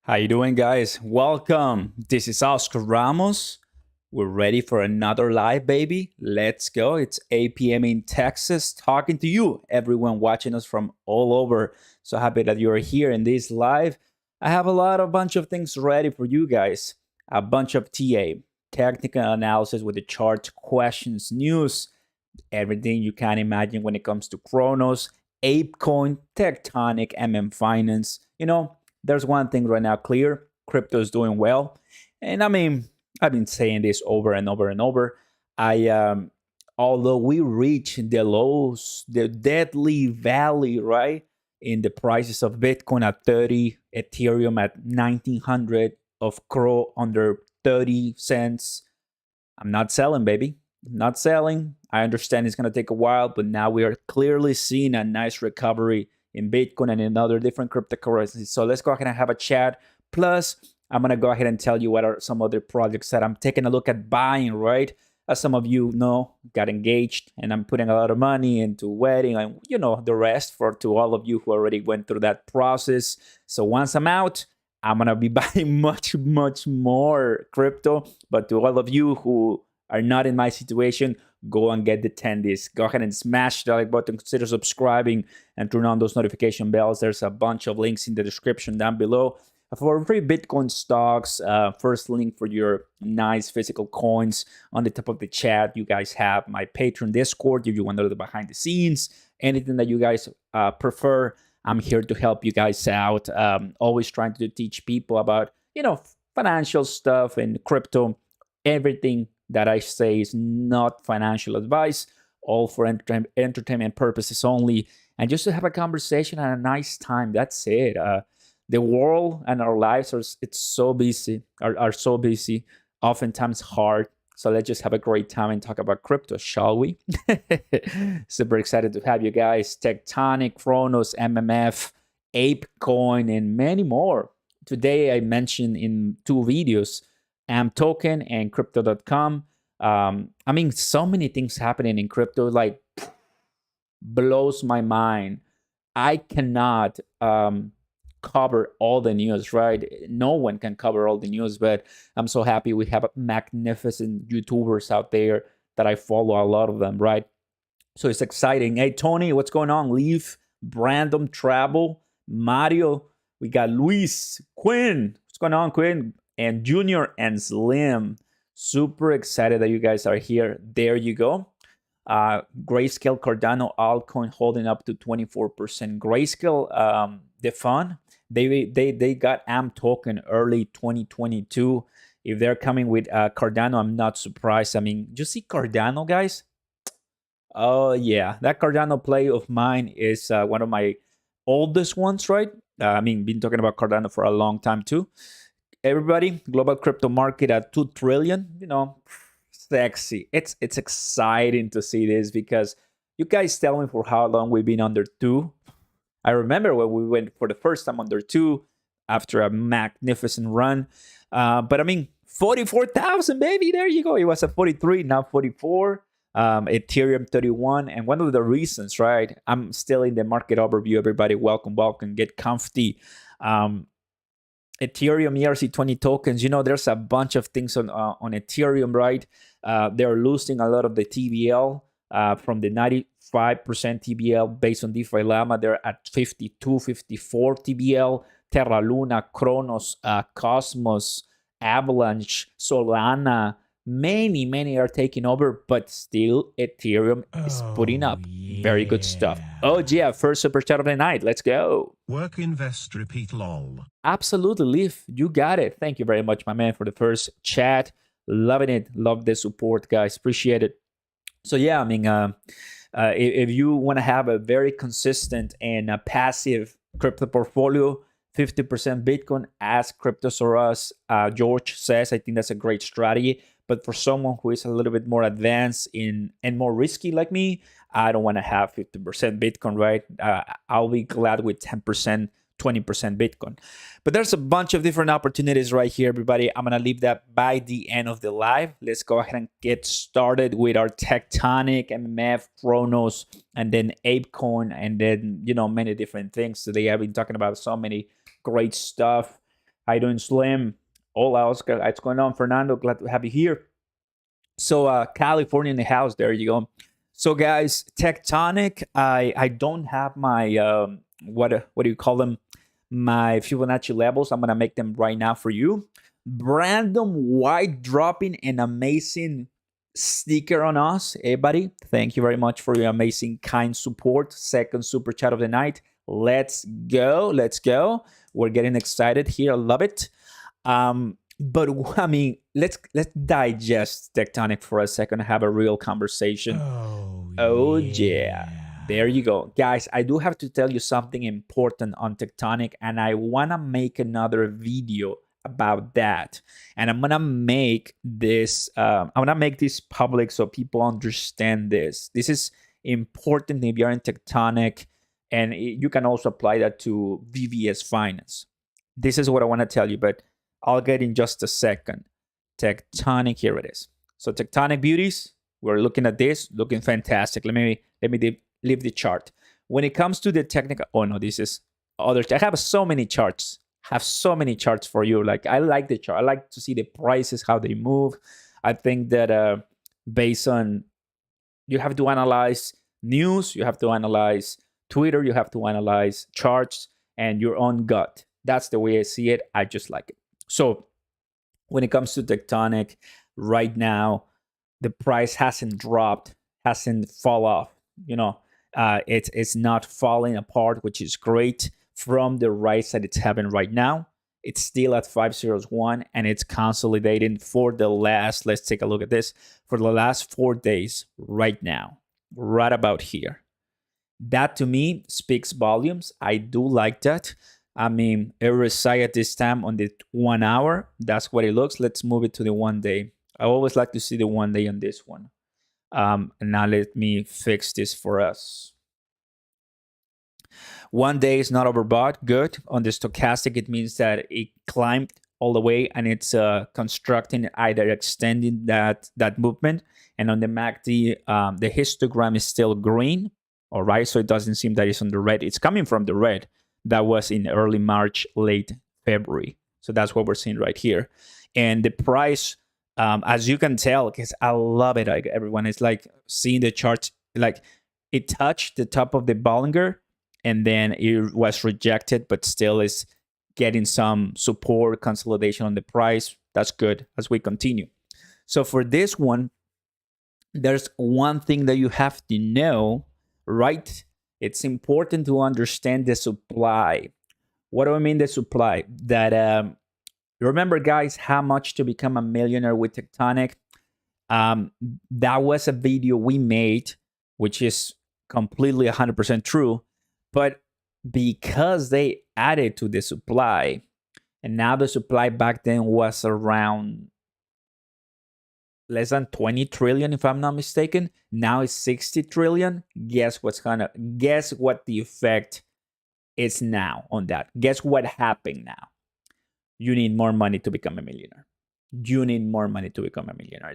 How you doing, guys? Welcome. This is Oscar Ramos. We're ready for another live, baby. Let's go. It's 8 p.m. in Texas, talking to you, everyone watching us from all over. So happy that you're here in this live. I have a bunch of things ready for you guys. A bunch of technical analysis with the charts, questions, news, everything you can imagine when it comes to Chronos, ApeCoin, Tectonic, Finance. There's one thing right now clear: crypto is doing well. And I mean, I've been saying this over and over and over. Although we reach the lows, the deadly valley, right, in the prices of Bitcoin at 30, Ethereum at 1900, of CRO under 30 cents. I'm not selling, baby. Not selling. I understand it's going to take a while, but now we are clearly seeing a nice recovery in Bitcoin and in other different cryptocurrencies. So let's go ahead and have a chat. Plus, I'm going to go ahead and tell you what are some other projects that I'm taking a look at buying, right? As some of you know, got engaged and I'm putting a lot of money into wedding and, the rest to all of you who already went through that process. So once I'm out, I'm going to be buying much, much more crypto. But to all of you who are not in my situation, go and get the attendees. Go ahead and smash the like button, consider subscribing, and turn on those notification bells. There's a bunch of links in the description down below for free Bitcoin stocks. First link for your nice physical coins on the top of the chat. You guys have my Patreon Discord if you want to know the behind the scenes. Anything that you guys prefer, I'm here to help you guys out. Always trying to teach people about, financial stuff and crypto. Everything that I say is not financial advice, all for entertainment purposes only, and just to have a conversation and a nice time. That's it. The world and our lives are so busy, oftentimes hard. So let's just have a great time and talk about crypto, shall we? Super excited to have you guys. Tectonic, Chronos, MMF, ApeCoin, and many more. Today I mentioned in 2 videos, token and crypto.com. So many things happening in crypto, like blows my mind. I cannot cover all the news, right? No one can cover all the news, but I'm so happy we have magnificent YouTubers out there that I follow, a lot of them, right? So it's exciting. Hey, Tony, what's going on? Leaf, Brandon, Travel, Mario. We got Luis, Quinn. What's going on, Quinn? And Junior and Slim. Super excited that you guys are here. There you go. Grayscale Cardano altcoin holding up to 24%. Grayscale, the fund, they got token early 2022. If they're coming with Cardano, I'm not surprised. You see Cardano, guys? Oh yeah, that Cardano play of mine is one of my oldest ones, right? Been talking about Cardano for a long time too. Everybody, global crypto market at 2 trillion, sexy. It's exciting to see this because you guys tell me for how long we've been under 2. I remember when we went for the first time under 2 after a magnificent run. But 44,000, baby. There you go. It was at 43, now 44. Ethereum 31. And one of the reasons, right? I'm still in the market overview. Everybody, welcome. Get comfy. Ethereum ERC20 tokens, there's a bunch of things on Ethereum, right? They're losing a lot of the TVL from the 95% TVL based on DeFi Llama. They're at 52, 54 TVL. Terra Luna, Chronos, Cosmos, Avalanche, Solana. Many are taking over, but still Ethereum is putting up very good stuff. Oh yeah, first super chat of the night. Let's go. Work, invest, repeat, lol. Absolutely, Leaf. You got it. Thank you very much, my man, for the first chat. Loving it. Love the support, guys. Appreciate it. So yeah, if you want to have a very consistent and passive crypto portfolio, 50% Bitcoin as Cryptosaurus, George says, I think that's a great strategy. But for someone who is a little bit more advanced and more risky like me, I don't want to have 50% Bitcoin, right? I'll be glad with 10%, 20% Bitcoin. But there's a bunch of different opportunities right here, everybody. I'm going to leave that by the end of the live. Let's go ahead and get started with our Tectonic, MMF, Chronos, and then ApeCoin, and then, many different things. Today I've been talking about so many great stuff. How you doing, Slim? Hola, Oscar. What's going on, Fernando? Glad to have you here. So, California in the house. There you go. So, guys, Tectonic. I don't have my what do you call them? My Fibonacci levels. I'm gonna make them right now for you. Random white dropping an amazing sticker on us. Hey, buddy. Thank you very much for your amazing kind support. Second super chat of the night. Let's go. Let's go. We're getting excited here. I love it. But I mean, let's digest Tectonic for a second and have a real conversation. Oh yeah. There you go. Guys, I do have to tell you something important on Tectonic, and I want to make another video about that. And I'm gonna make this public so people understand this. This is important if you're in Tectonic, and you can also apply that to VVS Finance. This is what I want to tell you, but I'll get in just a second. Tectonic, here it is. So Tectonic beauties, we're looking at this, looking fantastic. Let me leave the chart. When it comes to the technical, oh no, this is other. I have so many charts. For you. Like, I like the chart. I like to see the prices, how they move. I think that based on, you have to analyze news, you have to analyze Twitter, you have to analyze charts and your own gut. That's the way I see it. I just like it. So when it comes to Tectonic, right now, the price hasn't dropped, hasn't fall off. It's not falling apart, which is great. From the rise that it's having right now, it's still at 501, and it's consolidating for the last, let's take a look at this, for the last 4 days right now, right about here. That to me speaks volumes. I do like that. I mean, RSI at this time on the 1 hour, that's what it looks. Let's move it to the 1 day. I always like to see the 1 day on this one. And now let me fix this for us. 1 day is not overbought. Good. On the stochastic, it means that it climbed all the way and it's constructing, either extending that movement. And on the MACD, the histogram is still green. All right. So it doesn't seem that it's on the red. It's coming from the red. That was in early March, late February. So that's what we're seeing right here. And the price, as you can tell, because I love it, like everyone is like seeing the charts, like it touched the top of the Bollinger and then it was rejected, but still is getting some support, consolidation on the price. That's good as we continue. So for this one, there's one thing that you have to know, right? It's important to understand the supply. What do I mean the supply? That remember, guys, how much to become a millionaire with Tectonic? That was a video we made, which is completely 100% true. But because they added to the supply, and now the supply back then was around less than 20 trillion, if I'm not mistaken. Now it's 60 trillion. Guess what the effect is now on that? Guess what happened now? You need more money to become a millionaire.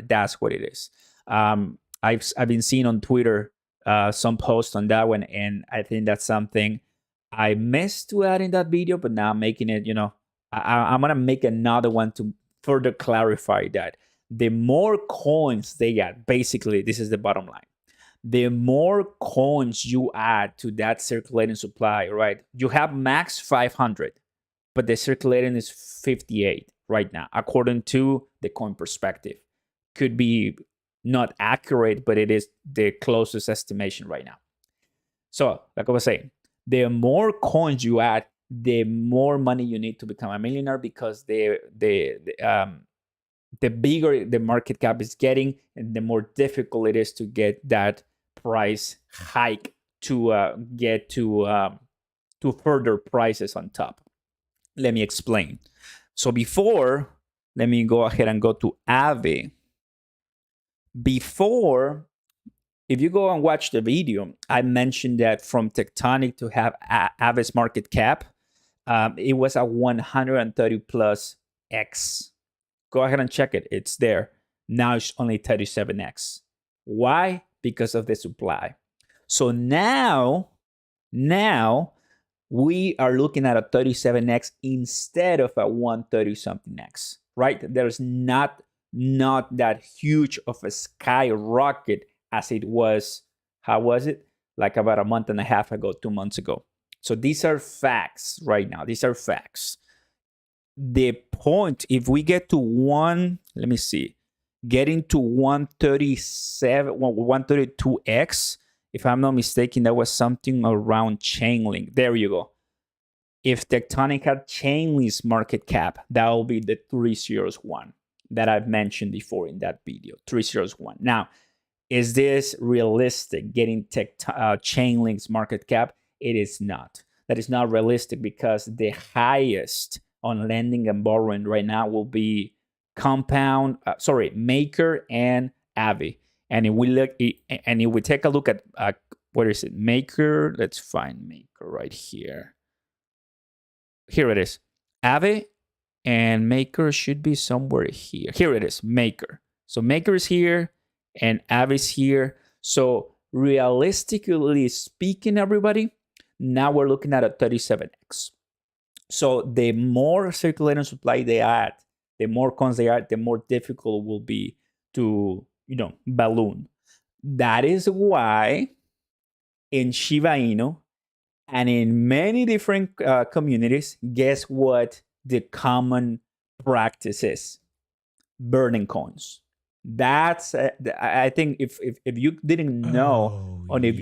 That's what it is. I've been seeing on Twitter some posts on that one, and I think that's something I missed to add in that video, but now I'm making it, I'm going to make another one to further clarify that. The more coins they add, basically, this is the bottom line. The more coins you add to that circulating supply, right? You have max 500, but the circulating is 58 right now, according to the coin perspective. Could be not accurate, but it is the closest estimation right now. So, like I was saying, the more coins you add, the more money you need to become a millionaire, because the bigger the market cap is getting, and the more difficult it is to get that price hike to get to further prices on top. Let me explain. So before, let me go ahead and go to AVE. Before, if you go and watch the video, I mentioned that from Tectonic to have AVE's market cap, it was a 130 plus X. Go ahead and check it. It's there. Now it's only 37x. Why? Because of the supply. So now we are looking at a 37x instead of a 130 something x, right? There's not that huge of a skyrocket as it was. How was it? Like about a month and a half ago, 2 months ago. So these are facts right now. These are facts. The point, if we get to let me see, getting to 132x, if I'm not mistaken, that was something around Chainlink. There you go. If Tectonic had Chainlink's market cap, that will be the 301 that I've mentioned before in that video, 301. Now, is this realistic, getting Chainlink's market cap? It is not. That is not realistic because the highest on lending and borrowing right now will be Maker and APE. And if we take a look at what is it, Maker? Let's find Maker right here. Here it is. APE and Maker should be somewhere here. Here it is, Maker. So Maker is here and APE is here. So realistically speaking, everybody, now we're looking at a 37x. So the more circulating supply they add, the more coins they add, the more difficult it will be to, balloon. That is why in Shiba Inu and in many different communities, guess what the common practice is? Burning coins. That's I think if you didn't know, or if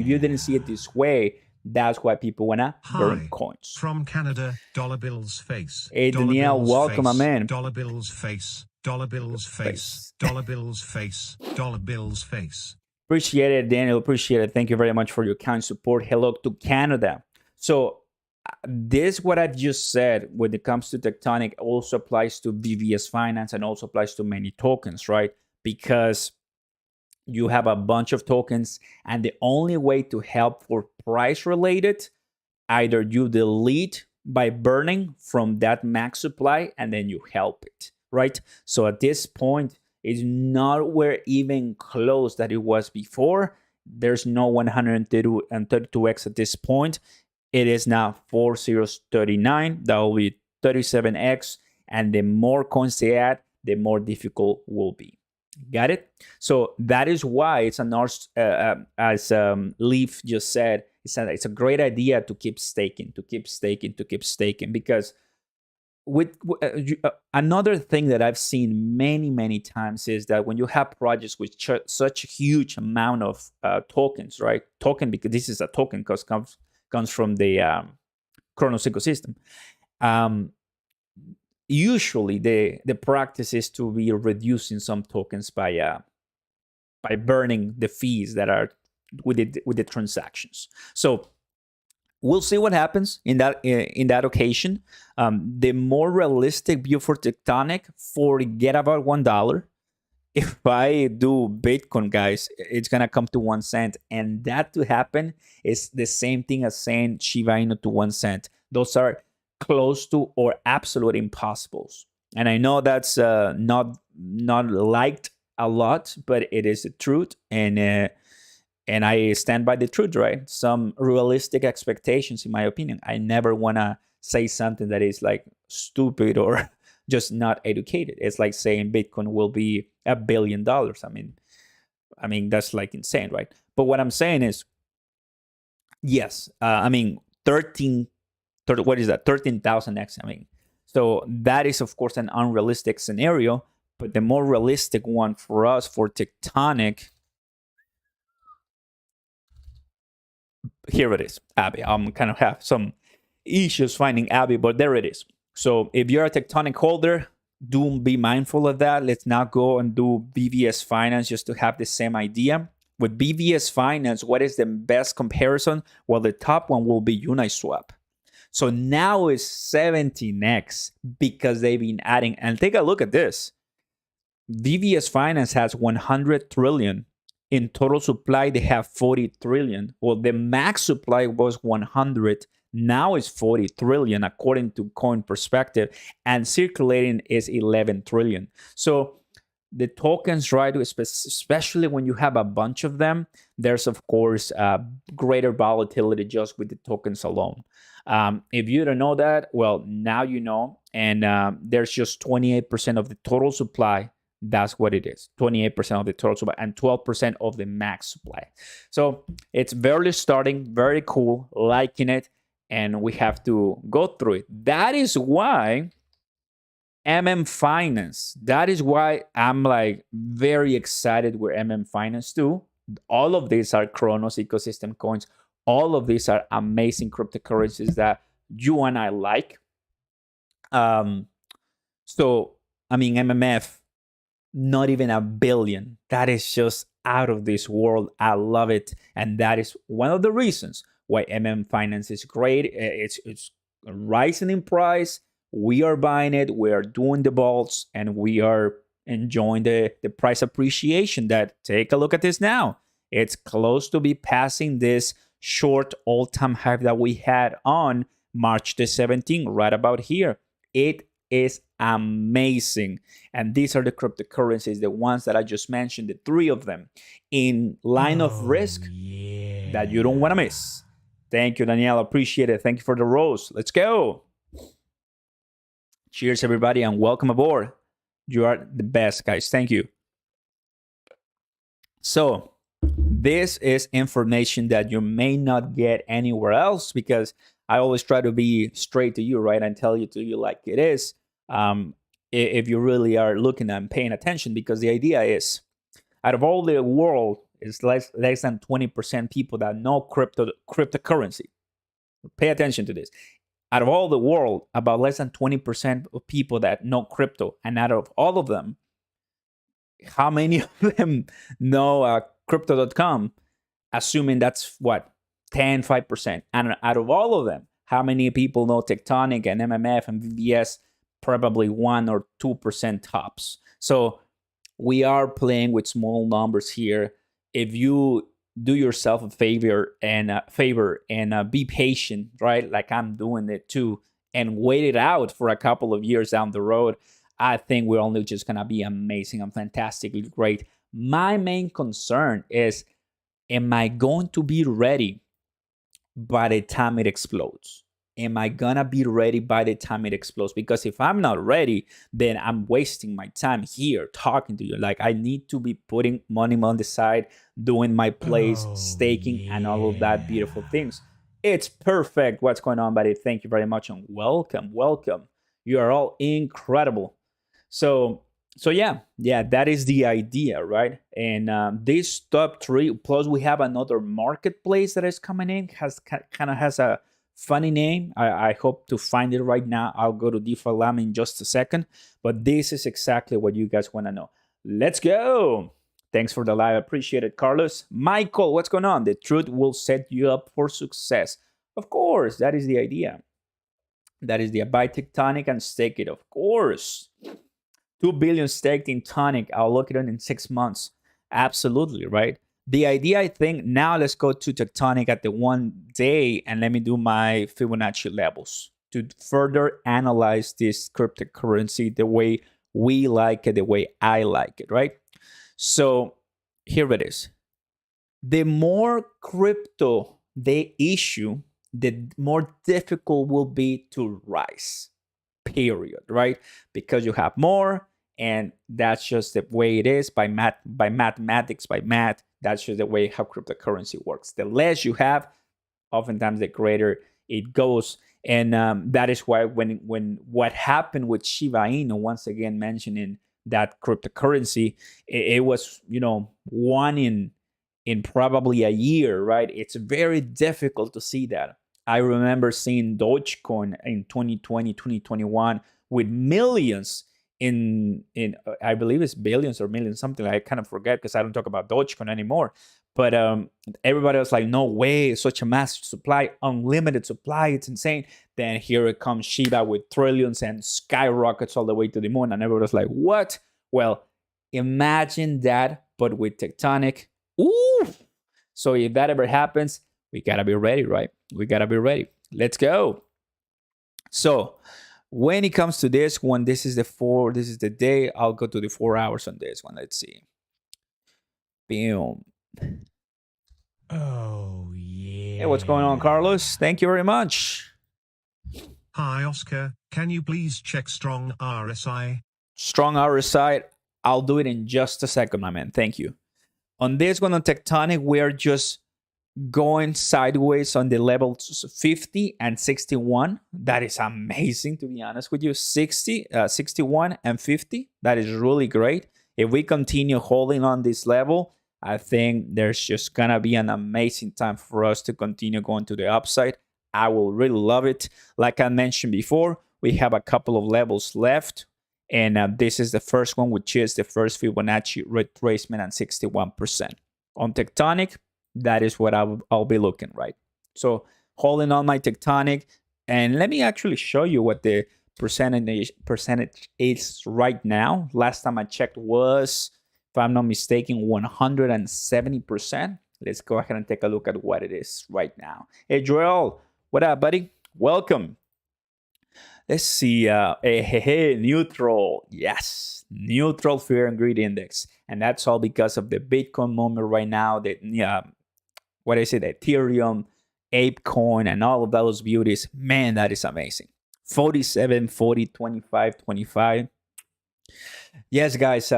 you didn't see it this way, that's why people wanna burn coins. From Canada, dollar bills face. Hey Danielle, welcome, my man. Dollar bills face. Dollar bills face. Dollar bills face. Dollar bills face. Appreciate it, Daniel. Appreciate it. Thank you very much for your kind support. Hello to Canada. So this, what I've just said, when it comes to Tectonic, also applies to VVS Finance and also applies to many tokens, right? Because you have a bunch of tokens, and the only way to help for price related, either you delete by burning from that max supply and then you help it, right? So at this point, it's nowhere even close that it was before. There's no 132x at this point. It is now 4039. That will be 37x. And the more coins they add, the more difficult will be. Got it? So that is why it's as Leaf just said, it's a great idea to keep staking, because another thing that I've seen many times is that when you have projects with such a huge amount of tokens, right? Token, because this is a token because comes from the Chronos ecosystem. Usually the practice is to be reducing some tokens by burning the fees that are with the transactions. So we'll see what happens in that occasion. The more realistic view for Tectonic, forget about $1. If I do Bitcoin, guys, it's gonna come to 1 cent, and that to happen is the same thing as saying Shiba Inu to 1 cent. Those are close to or absolute impossibles, and I know that's not liked a lot, but it is the truth, and I stand by the truth, right? Some realistic expectations, in my opinion. I never wanna say something that is like stupid or just not educated. It's like saying Bitcoin will be $1 billion. I mean that's like insane, right? But what I'm saying is, yes, 13,000x. So that is of course an unrealistic scenario, but the more realistic one for us, for Tectonic, here it is, APE. I'm kind of have some issues finding APE, but there it is. So if you're a Tectonic holder, do be mindful of that. Let's not go and do VVS Finance just to have the same idea. With VVS Finance, what is the best comparison? Well, the top one will be Uniswap. So now it's 17x because they've been adding. And take a look at this. VVS Finance has 100 trillion. In total supply, they have 40 trillion. Well, the max supply was 100. Now it's 40 trillion according to Coin Perspective, and circulating is 11 trillion. So the tokens, right, especially when you have a bunch of them, there's of course greater volatility just with the tokens alone. If you don't know that, well, now you know. And there's just 28% of the total supply. That's what it is. 28% of the total supply and 12% of the max supply. So it's barely starting, very cool, liking it, and we have to go through it. That is why Finance. That is why I'm like very excited with Finance too. All of these are Chronos ecosystem coins. All of these are amazing cryptocurrencies that you and I like. So I mean, MMF, not even a billion. That is just out of this world. I love it, and that is one of the reasons why Finance is great. It's rising in price. We are buying it. We are doing the vaults, and we are enjoying the price appreciation. That, take a look at this now. It's close to be passing this short all-time high that we had on March the 17th, right about here. It is amazing. And these are the cryptocurrencies, the ones that I just mentioned, the three of them in line of risk that you don't want to miss. Thank you, Danielle. Appreciate it. Thank you for the rose. Let's go. Cheers, everybody, and welcome aboard. You are the best, guys. Thank you. So this is information that you may not get anywhere else, because I always try to be straight to you, right? And tell you to you like it is. If you really are looking and paying attention, because the idea is, out of all the world, is less than 20% people that know cryptocurrency. Pay attention to this. Out of all the world, about less than 20% of people that know crypto, and out of all of them, how many of them know crypto.com? Assuming that's what, 5%. And out of all of them, how many people know Tectonic and MMF and VVS? Probably 1 or 2% tops. So we are playing with small numbers here. If you do yourself a favor and be patient, right? Like I'm doing it too, and wait it out for a couple of years down the road, I think we're only just gonna be amazing and fantastically great. My main concern is, am I going to be ready by the time it explodes? Am I gonna be ready by the time it explodes? Because if I'm not ready, then I'm wasting my time here talking to you. Like, I need to be putting money on the side, doing my plays, staking, and all of that beautiful things. It's perfect. What's going on, buddy? Thank you very much, and welcome. You are all incredible. So yeah, that is the idea, right? And this top 3, plus we have another marketplace that is coming in, has a funny name. I hope to find it right now. I'll go to decentraland in just a second, but this is exactly what you guys want to know. Let's go. Thanks for the live. Appreciate it, Carlos. Michael, what's going on? The truth will set you up for success. Of course, that is the idea. That is the buy Tectonic and stake it, of course. 2 billion staked in Tonic. I'll look at it in 6 months. Absolutely, right? The idea, I think, now let's go to Tectonic at the 1 day, and let me do my Fibonacci levels to further analyze this cryptocurrency the way we like it, the way I like it, right? So here it is. The more crypto they issue, the more difficult will be to rise, period, right? Because you have more, and that's just the way it is by mathematics. That's just the way how cryptocurrency works. The less you have, oftentimes the greater it goes. And that is why when what happened with Shiba Inu, once again mentioning that cryptocurrency, it was, one in probably a year, right? It's very difficult to see that. I remember seeing Dogecoin in 2020, 2021 with millions in I believe it's billions or millions, something like, I kind of forget because I don't talk about Dogecoin anymore. But everybody was like, no way, such a massive supply, unlimited supply, it's insane. Then here it comes Shiba with trillions and skyrockets all the way to the moon. And everybody was like, what? Well, imagine that, but with Tectonic. Ooh! So if that ever happens, we gotta be ready, right? We gotta be ready. Let's go. So when it comes to this one, this is the day. I'll go to the 4 hours on this one. Let's see. Boom. Oh, yeah. Hey, what's going on, Carlos? Thank you very much. Hi, Oscar. Can you please check strong RSI? Strong RSI. I'll do it in just a second, my man. Thank you. On this one, on Tectonic, we are just going sideways on the levels 50 and 61. That is amazing, to be honest with you. 61 and 50. That is really great. If we continue holding on this level, I think there's just gonna be an amazing time for us to continue going to the upside. I will really love it. Like I mentioned before, we have a couple of levels left, and this is the first one, which is the first Fibonacci retracement at 61%. On Tectonic, that is what I'll be looking, right? So holding on my Tectonic, and let me actually show you what the percentage is right now. Last time I checked was, if I'm not mistaken, 170%. Let's go ahead and take a look at what it is right now. Hey, Joel, what up, buddy? Welcome. Let's see. Neutral. Yes, neutral fear and greed index. And that's all because of the Bitcoin moment right now. What is it? Ethereum, ApeCoin, and all of those beauties. Man, that is amazing. 47, 40, 25, 25. Yes, guys,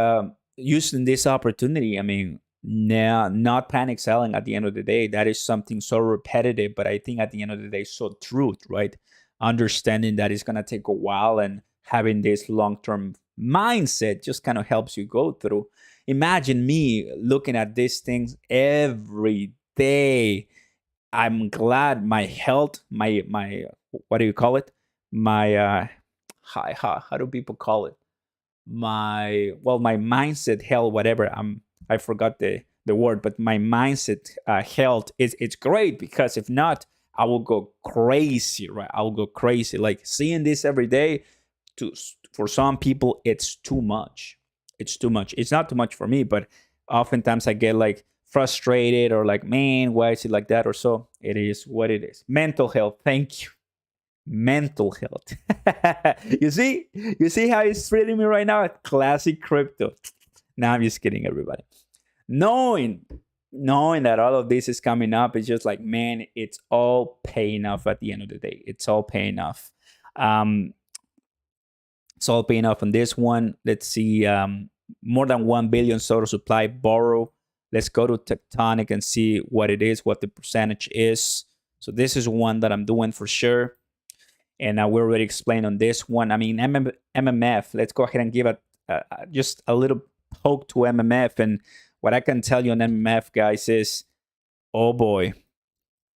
using this opportunity, I mean, not panic selling at the end of the day. That is something so repetitive, but I think at the end of the day, so true, right? Understanding that it's going to take a while and having this long-term mindset just kind of helps you go through. Imagine me looking at these things every day. I'm glad my health, my what do you call it? My how do people call it? My mindset, health, whatever. I forgot the word, but my mindset health it's great, because if not, I will go crazy, right? I will go crazy. Like seeing this every day, for some people, it's too much. It's too much. It's not too much for me, but oftentimes I get like frustrated or like, man, why is it like that or so? It is what it is. Mental health. Thank you. Mental health. You see how he's treating me right now? Classic crypto. Now I'm just kidding, everybody. Knowing that all of this is coming up, it's just like, man, it's all paying off at the end of the day. It's all paying off. It's all paying off on this one. Let's see. More than 1 billion total supply borrow. Let's go to Tectonic and see what it is, what the percentage is. So this is one that I'm doing for sure. And we already explained on this one. I mean, MMF, let's go ahead and give just a little poke to MMF. And what I can tell you on MMF, guys, is, oh boy,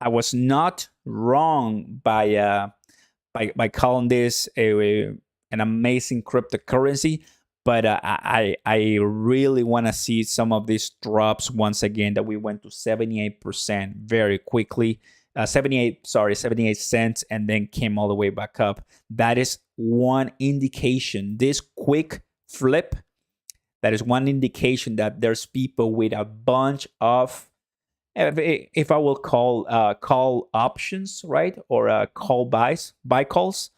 I was not wrong by calling this an amazing cryptocurrency. But I really want to see some of these drops once again, that we went to 78% very quickly. 78 cents, and then came all the way back up. That is one indication. This quick flip, that is one indication that there's people with a bunch of, if I will call options, right? Or buy calls.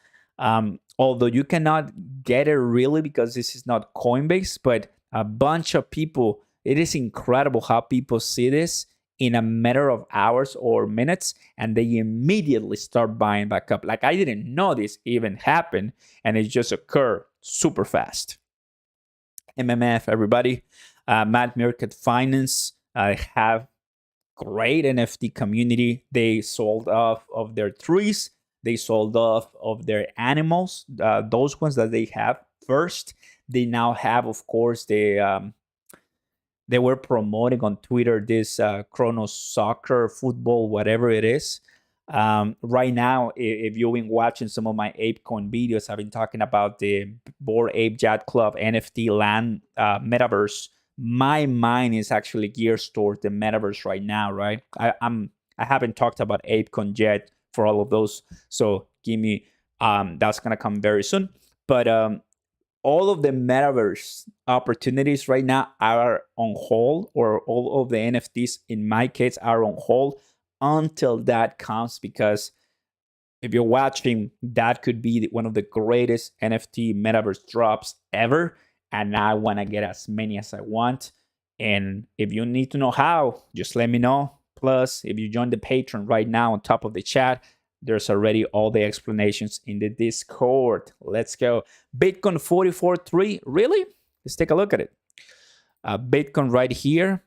Although you cannot get it really, because this is not Coinbase, but a bunch of people, it is incredible how people see this in a matter of hours or minutes, and they immediately start buying back up. Like, I didn't know this even happened, and it just occurred super fast. MMF, everybody. Mad Market Finance have great NFT community. They sold off of their trees. They sold off of their animals, those ones that they have first. They now have, of course, they were promoting on Twitter this Chronos soccer, football, whatever it is. Right now, if you've been watching some of my ApeCoin videos, I've been talking about the Bored Ape Yacht Club NFT land Metaverse. My mind is actually geared towards the Metaverse right now, right? I haven't talked about ApeCoin yet for all of those, so give me that's gonna come very soon. But all of the Metaverse opportunities right now are on hold, or all of the NFTs in my case are on hold until that comes, because if you're watching, that could be one of the greatest NFT metaverse drops ever. And I want to get as many as I want. And if you need to know how, just let me know. Plus, if you join the Patreon right now on top of the chat, there's already all the explanations in the Discord. Let's go. Bitcoin 44.3. Really? Let's take a look at it. Bitcoin right here.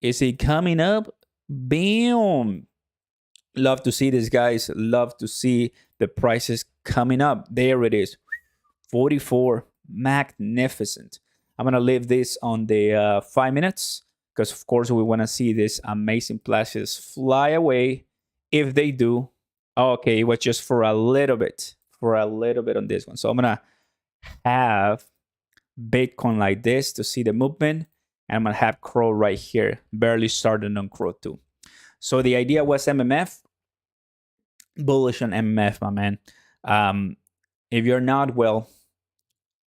Is it coming up? Bam. Love to see this, guys. Love to see the prices coming up. There it is. 44. Magnificent. I'm going to leave this on the 5 minutes because, of course, we want to see these amazing prices fly away. If they do, okay, it was just for a little bit on this one. So I'm going to have Bitcoin like this to see the movement. And I'm going to have Crow right here, barely started on Crow too. So the idea was MMF. Bullish on MMF, my man. If you're not, well,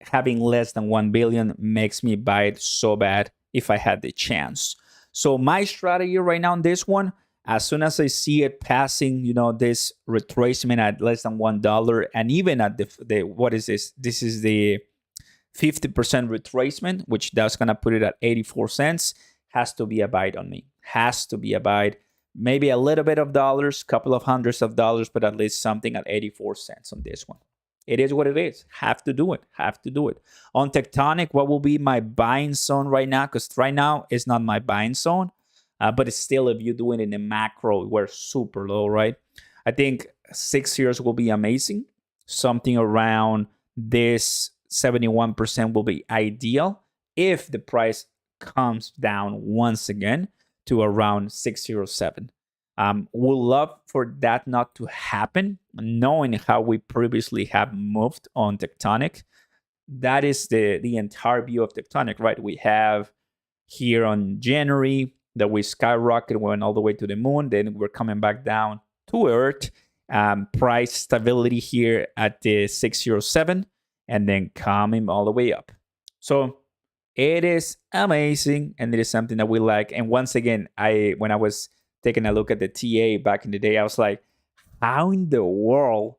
having less than 1 billion makes me buy it so bad if I had the chance. So my strategy right now on this one, as soon as I see it passing, this retracement at less than $1, and even at the what is this? This is the 50% retracement, which that's gonna put it at 84 cents. Has to be a buy on me. Has to be a buy. Maybe a little bit of dollars, couple of hundreds of dollars, but at least something at 84 cents on this one. It is what it is. Have to do it. Have to do it. On Tectonic, what will be my buying zone right now? Because right now it's not my buying zone, but it's still, if you do it in the macro, we're super low, right? I think 6 years will be amazing. Something around this 71% will be ideal if the price comes down once again to around 607. We'll love for that not to happen, knowing how we previously have moved on Tectonic. That is the entire view of Tectonic, right? We have here on January that we skyrocketed, went all the way to the moon, then we're coming back down to Earth. Price stability here at the 607, and then coming all the way up. So it is amazing, and it is something that we like. And once again, when I was taking a look at the TA back in the day, I was like, how in the world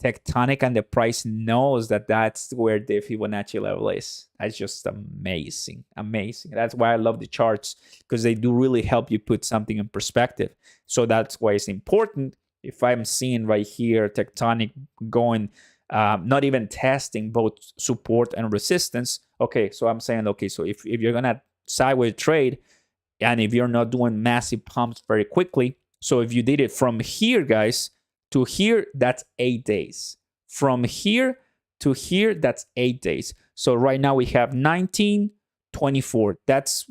Tectonic and the price knows that that's where the Fibonacci level is? That's just amazing. Amazing. That's why I love the charts, because they do really help you put something in perspective. So that's why it's important. If I'm seeing right here Tectonic going, not even testing both support and resistance. Okay, so I'm saying, okay, so if you're going to sideways trade, and if you're not doing massive pumps very quickly, so if you did it from here, guys, to here, that's 8 days. From here to here, that's 8 days. So right now we have 19, 24. That's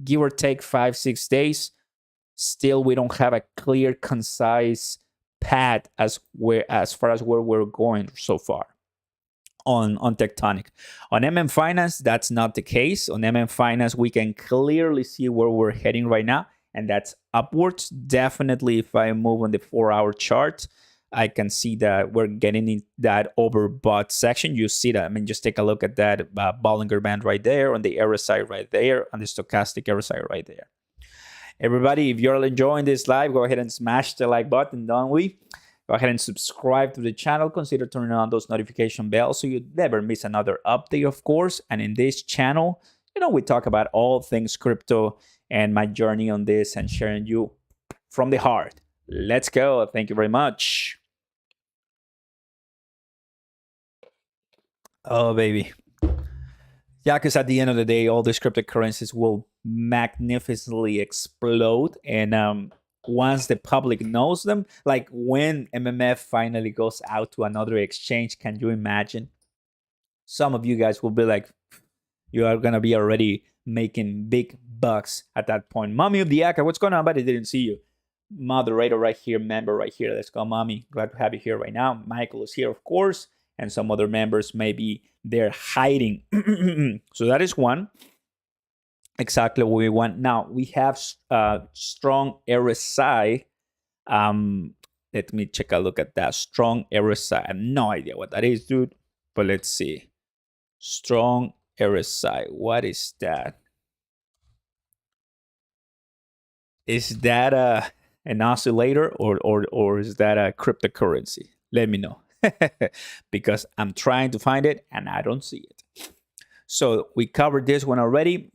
give or take 5-6 days. Still, we don't have a clear, concise path as far as where we're going so far on Tectonic. On MM Finance, that's not the case. On MM Finance, we can clearly see where we're heading right now, and that's upwards. Definitely, if I move on the 4-hour chart, I can see that we're getting in that overbought section. You see that. I mean, just take a look at that Bollinger Band right there, on the RSI right there, on the stochastic RSI right there. Everybody, if you're enjoying this live, go ahead and smash the like button, don't we? Go ahead and subscribe to the channel. Consider turning on those notification bells so you never miss another update, of course. And in this channel, we talk about all things crypto and my journey on this, and sharing you from the heart. Let's go. Thank you very much. Oh, baby. Yeah, because at the end of the day, all these cryptocurrencies will magnificently explode. And once the public knows them, like when MMF finally goes out to another exchange, can you imagine? Some of you guys will be like, you are going to be already making big bucks at that point. Mommy of the Aka, what's going on, buddy? Didn't see you. Moderator right here, member right here. Let's go, Mommy. Glad to have you here right now. Michael is here, of course. And some other members, maybe they're hiding. So that is one. Exactly what we want. Now, we have strong RSI. Let me check a look at that. Strong RSI. I have no idea what that is, dude. But let's see. Strong RSI. What is that? Is that an oscillator, or is that a cryptocurrency? Let me know. Because I'm trying to find it and I don't see it. So we covered this one already.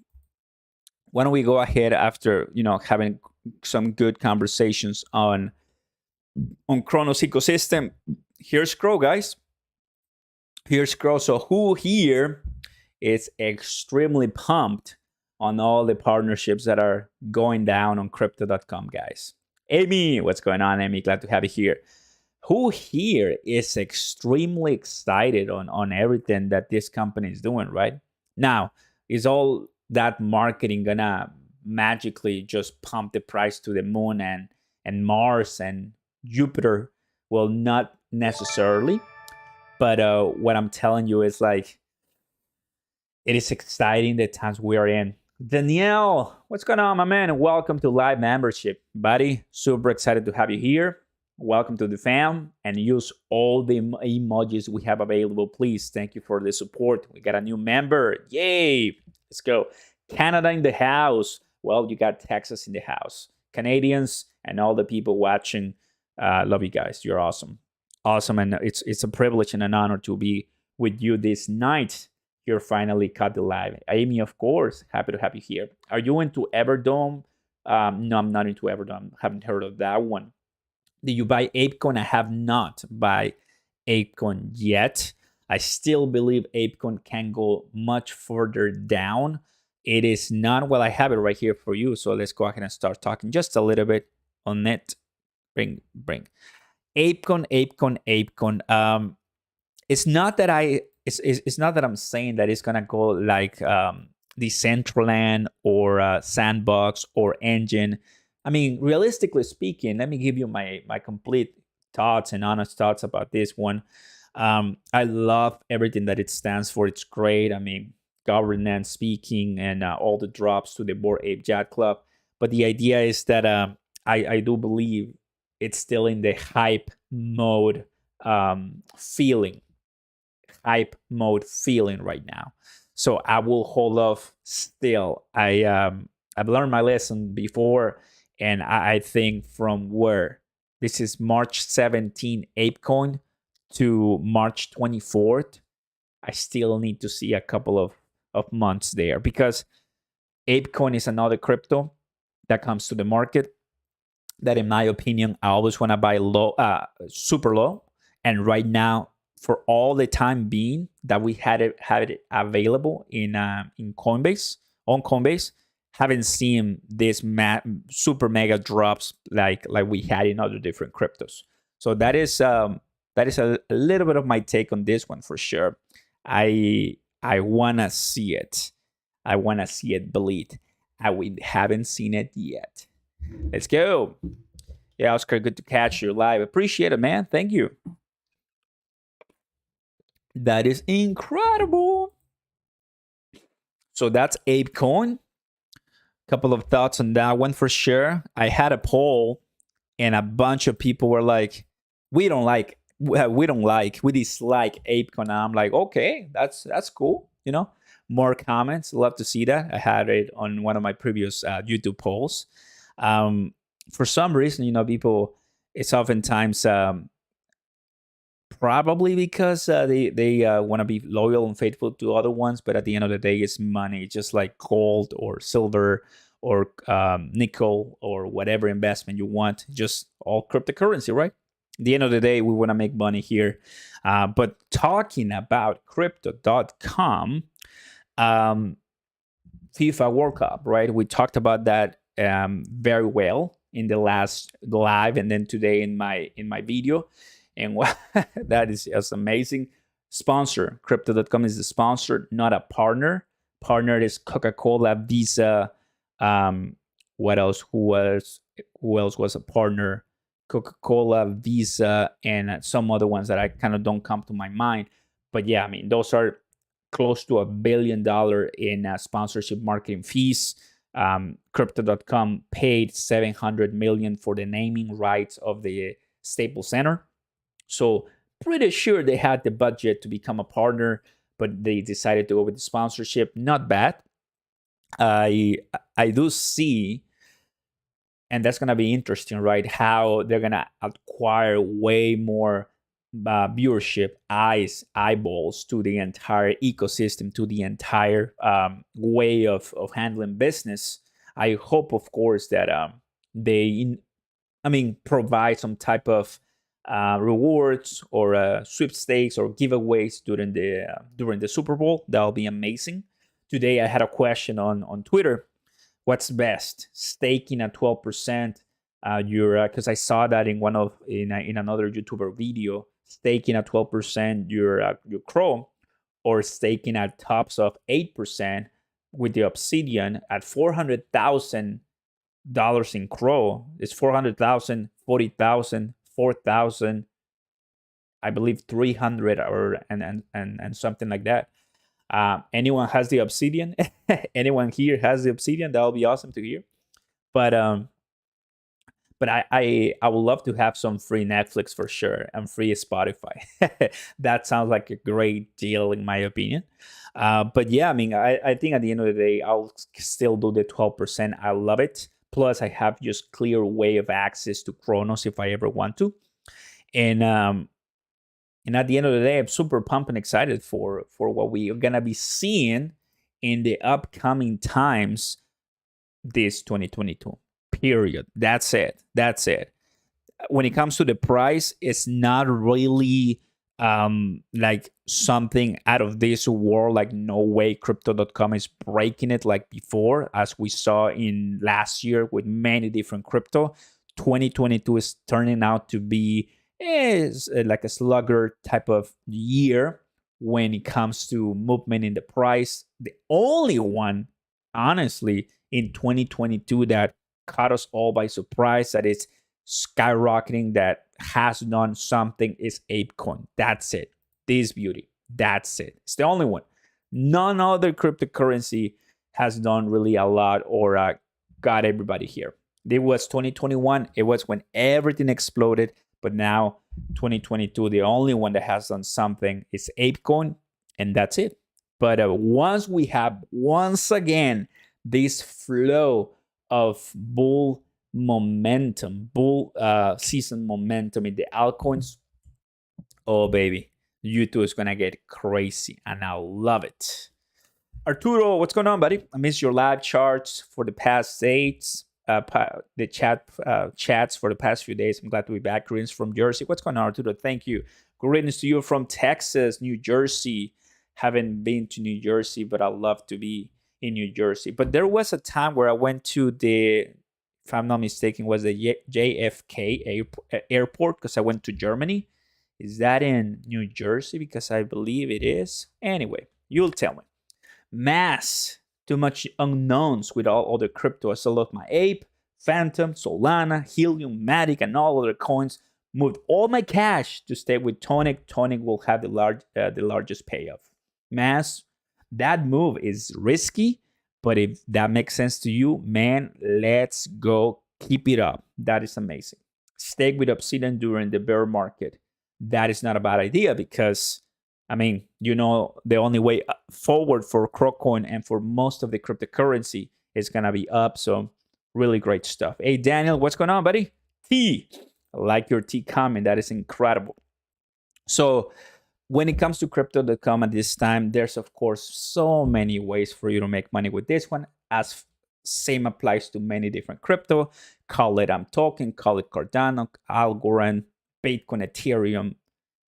Why don't we go ahead after having some good conversations on Chronos ecosystem? Here's Crow, guys. Here's Crow. So who here is extremely pumped on all the partnerships that are going down on crypto.com, guys? Amy, what's going on, Amy? Glad to have you here. Who here is extremely excited on everything that this company is doing right now? Is all that marketing gonna magically just pump the price to the moon and Mars and Jupiter? Well, not necessarily, but what I'm telling you is like, it is exciting the times we are in. Danielle, what's going on, my man? Welcome to live membership, buddy. Super excited to have you here. Welcome to the fam, and use all the emojis we have available, please. Thank you for the support. We got a new member. Yay! Let's go. Canada in the house. Well, you got Texas in the house. Canadians and all the people watching, love you guys. You're awesome. Awesome, and it's a privilege and an honor to be with you this night. You're finally caught the live. Amy, of course, happy to have you here. Are you into Everdome? No, I'm not into Everdome. Haven't heard of that one. Did you buy ApeCoin? I have not buy ApeCoin yet. I still believe ApeCoin can go much further down. It is not, well, I have it right here for you. So let's go ahead and start talking just a little bit on it. Bring. ApeCoin. It's not that it's not that I'm saying that it's gonna go like Decentraland or Sandbox or Engine. I mean, realistically speaking, let me give you my complete thoughts and honest thoughts about this one. I love everything that it stands for. It's great. I mean, governance speaking and all the drops to the Bored Ape Yacht Club. But the idea is that I do believe it's still in the hype mode feeling right now. So I will hold off still. I've learned my lesson before, and I think from where this is March 17 ApeCoin to March 24th, I still need to see a couple of months there, because ApeCoin is another crypto that comes to the market that, in my opinion, I always want to buy low, super low. And right now, for all the time being that we had it available in Coinbase, on Coinbase, haven't seen this super mega drops like we had in other different cryptos. So that is a little bit of my take on this one for sure. I wanna see it. I wanna see it bleed. We haven't seen it yet. Let's go. Yeah, Oscar, good to catch you live. Appreciate it, man. Thank you. That is incredible. So that's ApeCoin. Couple of thoughts on that one for sure. I had a poll, and a bunch of people were like, we dislike ApeCoin. I'm like, okay, that's cool. More comments. Love to see that. I had it on one of my previous YouTube polls. For some reason, people, it's oftentimes probably because they want to be loyal and faithful to other ones, but at the end of the day, it's money, just like gold or silver or nickel or whatever investment you want, just all cryptocurrency, right? At the end of the day, we want to make money here. But talking about crypto.com, FIFA World Cup, right? We talked about that very well in the last live, and then today in my video. And that is just amazing. Sponsor, crypto.com is the sponsor, not a partner. Partner is Coca-Cola, Visa. What else? Who else was a partner? Coca-Cola, Visa, and some other ones that I kind of don't come to my mind. But yeah, I mean, those are close to $1 billion in sponsorship marketing fees. Crypto.com paid $700 million for the naming rights of the Staples Center. So pretty sure they had the budget to become a partner, but they decided to go with the sponsorship. Not bad. I do see, and that's going to be interesting, right? How they're going to acquire way more viewership, eyeballs to the entire ecosystem, to the entire way of handling business. I hope, of course, that they, provide some type of rewards or sweepstakes or giveaways during the Super Bowl. That'll be amazing. Today, I had a question on Twitter. What's best, staking at 12%? Because I saw that in another YouTuber video, staking at 12% your Chrome, or staking at tops of 8% with the Obsidian at $400,000 in Crow. It's 400,000, 40,000, 4,000, I believe 300 or and something like that. Anyone has the Obsidian? Anyone here has the Obsidian? That would be awesome to hear. But I would love to have some free Netflix for sure and free Spotify. That sounds like a great deal in my opinion. But yeah, I think at the end of the day, I'll still do the 12%. I love it. Plus, I have just clear way of access to Chronos if I ever want to. And at the end of the day, I'm super pumped and excited for what we are gonna be seeing in the upcoming times this 2022. Period. That's it. When it comes to the price, it's not really like something out of this world. Like, no way crypto.com is breaking it like before, as we saw in last year with many different crypto. 2022 is turning out to be like a slugger type of year when it comes to movement in the price. The only one, honestly, in 2022 that caught us all by surprise, that is skyrocketing, that has done something, is ApeCoin. That's it. This beauty. That's it. It's the only one. None other cryptocurrency has done really a lot or got everybody here. It was 2021. It was when everything exploded. But now, 2022, the only one that has done something is ApeCoin, and that's it. But once we have, once again, this flow of bull season momentum in the altcoins, oh baby, YouTube is gonna get crazy, and I love it. Arturo, what's going on, buddy? I missed your live charts for the past days. The chats for the past few days. I'm glad to be back. Greetings from Jersey. What's going on, Arturo? Thank you. Greetings to you from Texas, New Jersey. Haven't been to New Jersey, but I love to be in New Jersey. But there was a time where I went to if I'm not mistaken, was the JFK airport, because I went to Germany. Is that in New Jersey? Because I believe it is. Anyway, you'll tell me. Mass. Too much unknowns with all other crypto. I still love my Ape, Phantom, Solana, Helium, Matic, and all other coins. Moved all my cash to stay with Tonic. Tonic will have the largest payoff. Mass, that move is risky, but if that makes sense to you, man, let's go. Keep it up. That is amazing. Stake with Obsidian during the bear market. That is not a bad idea because, the only way forward for Crocoin and for most of the cryptocurrency is going to be up. So really great stuff. Hey, Daniel, what's going on, buddy? T, I like your T comment. That is incredible. So when it comes to crypto.com at this time, there's, of course, so many ways for you to make money with this one, as same applies to many different crypto. Call it Token, call it Cardano, Algorand, Bitcoin, Ethereum,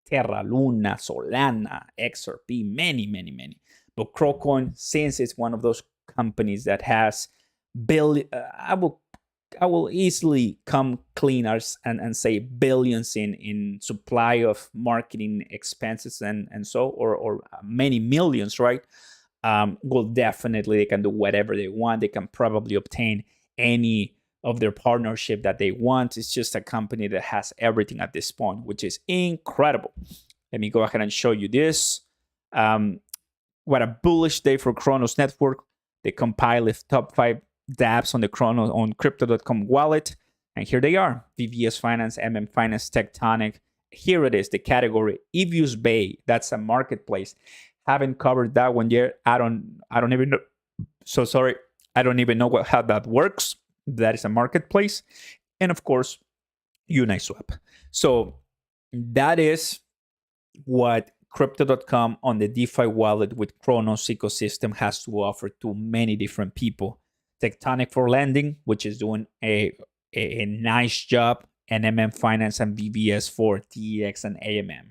Terra Luna, Solana, XRP, many. But Crocoin, since it's one of those companies that has I will easily come clean and say billions in supply of marketing expenses and so, or many millions, right? Well, definitely they can do whatever they want. They can probably obtain any of their partnership that they want. It's just a company that has everything at this point, which is incredible. Let me go ahead and show you this. What a bullish day for Chronos Network. They compile the top 5 dApps on the Chronos on crypto.com wallet. And here they are: VVS Finance, MMF Finance, Tectonic. Here it is, the category Evius Bay. That's a marketplace. Haven't covered that one yet. I don't even know. So sorry. I don't even know how that works. That is a marketplace. And of course, Uniswap. So that is what crypto.com on the DeFi wallet with Chronos ecosystem has to offer to many different people. Tectonic for lending, which is doing a nice job, and MMF Finance and VVS for TEX and AMM.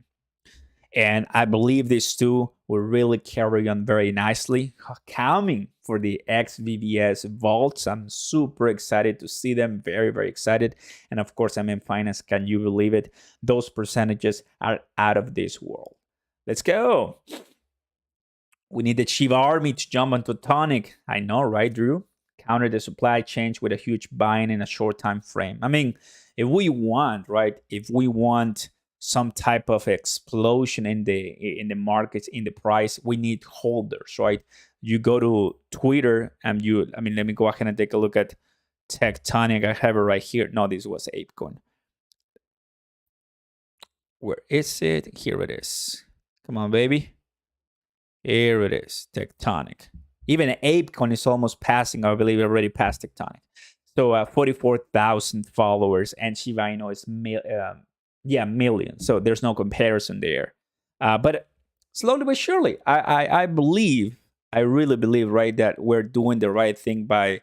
And I believe these two will really carry on very nicely. Coming for the XVVS vaults, I'm super excited to see them. Very, very excited. And of course, MMF Finance, can you believe it? Those percentages are out of this world. Let's go. We need the Shiba army to jump on Tectonic. I know, right, Drew? Counter the supply chain with a huge buying in a short time frame. I mean, if we want, right? If we want some type of explosion in the markets, in the price, we need holders, right? You go to Twitter and let me go ahead and take a look at Tectonic. I have it right here. No, this was ApeCoin. Where is it? Here it is. Come on, baby. Here it is, Tectonic. Even ApeCoin is almost passing, I believe, already passed Tectonic. So 44,000 followers, and Shiba Inu is million. So there's no comparison there. But slowly but surely, I really believe, right, that we're doing the right thing by,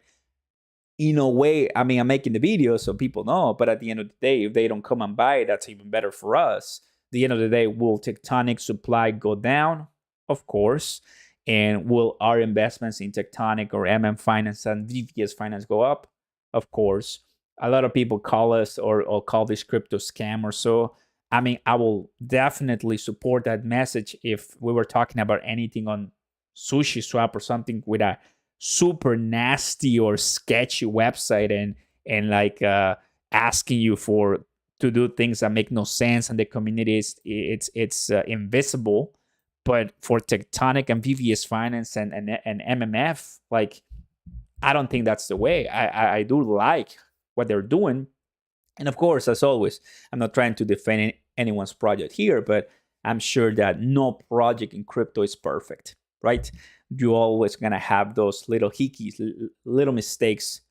in a way, I mean, I'm making the video so people know, but at the end of the day, if they don't come and buy it, that's even better for us. At the end of the day, will Tectonic supply go down? Of course. And will our investments in Tectonic or MM Finance and VVS Finance go up? Of course. A lot of people call us or call this crypto scam or so. I mean, I will definitely support that message if we were talking about anything on Sushi Swap or something with a super nasty or sketchy website and like asking you to do things that make no sense, and the community it's invisible. But for Tectonic and VVS Finance and MMF, like, I don't think that's the way. I do like what they're doing. And of course, as always, I'm not trying to defend anyone's project here, but I'm sure that no project in crypto is perfect, right? You're always going to have those little hickeys, little mistakes,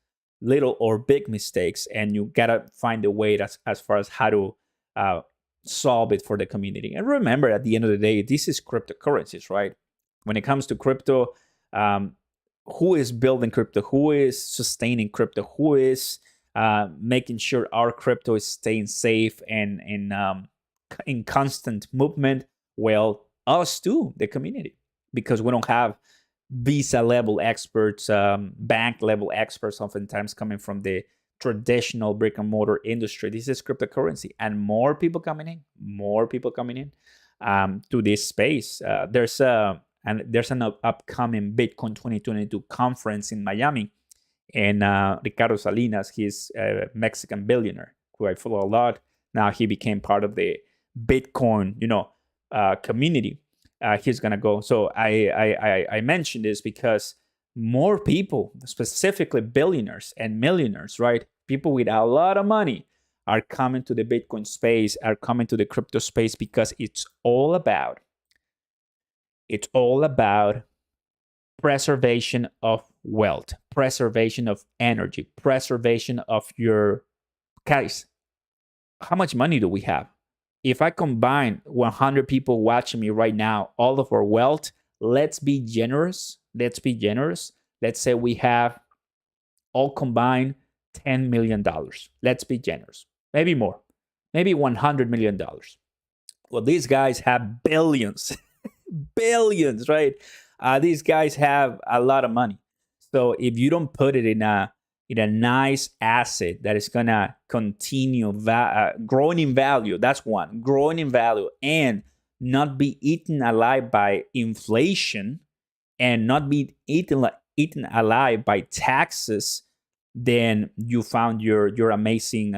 little or big mistakes, and you got to find a way as far as how to solve it for the community. And remember, at the end of the day, this is cryptocurrencies, right? When it comes to crypto, who is building crypto? Who is sustaining crypto? Who is making sure our crypto is staying safe and in constant movement? Well, us too, the community, because we don't have Visa level experts, bank level experts, oftentimes coming from the traditional brick and mortar industry. This is cryptocurrency, and more people coming in to this space. There's an upcoming Bitcoin 2022 conference in Miami, and Ricardo Salinas, he's a Mexican billionaire who I follow a lot. Now he became part of the Bitcoin, community. He's gonna go. So I mentioned this because more people, specifically billionaires and millionaires, right? People with a lot of money are coming to the Bitcoin space, are coming to the crypto space, because it's all about preservation of wealth, preservation of energy, preservation of your guys. How much money do we have? If I combine 100 people watching me right now, all of our wealth, let's be generous. Let's say we have all combined $10 million. Let's be generous. Maybe more. Maybe $100 million. Well, these guys have billions. Billions, right? These guys have a lot of money. So if you don't put it in a nice asset that is gonna continue growing in value, that's one, growing in value, and not be eaten alive by inflation, and not be eaten alive by taxes, then you found your amazing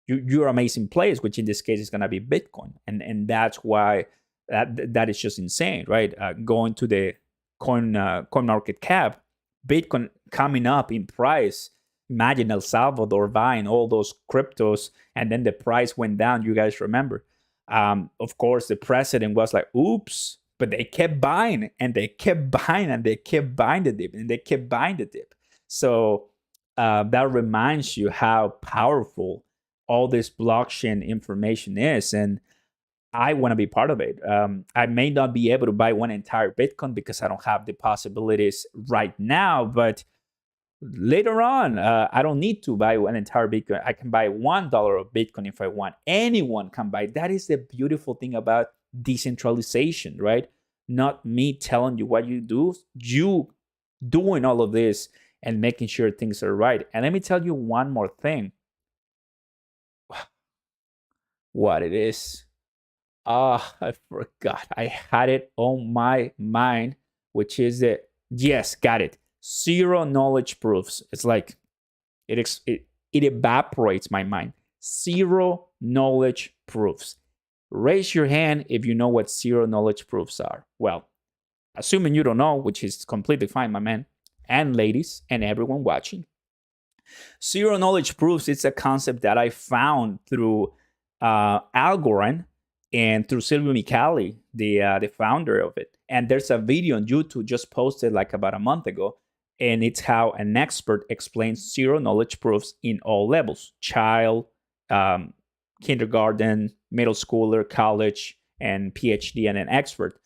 your amazing place, which in this case is gonna be Bitcoin, and that's why that is just insane, right? Going to the coin market cap, Bitcoin coming up in price. Imagine El Salvador buying all those cryptos, and then the price went down. You guys remember? Of course, the president was like, "Oops," but they kept buying, and they kept buying, and they kept buying the dip, and they kept buying the dip. So that reminds you how powerful all this blockchain information is. And I want to be part of it. I may not be able to buy one entire Bitcoin because I don't have the possibilities right now, but later on, I don't need to buy an entire Bitcoin. I can buy $1 of Bitcoin if I want. Anyone can buy. That is the beautiful thing about decentralization, right? Not me telling you what you do, you doing all of this and making sure things are right. And let me tell you one more thing. What it is. I forgot. I had it on my mind, which is that, yes, got it. Zero knowledge proofs. It's like it evaporates my mind. Zero knowledge proofs. Raise your hand if you know what zero knowledge proofs are. Well, assuming you don't know, which is completely fine, my man, and ladies, and everyone watching. Zero knowledge proofs, it's a concept that I found through Algorand and through Silvio Micali, the founder of it. And there's a video on YouTube just posted like about a month ago. And it's how an expert explains zero knowledge proofs in all levels: child, kindergarten, middle schooler, college, and PhD, and an expert.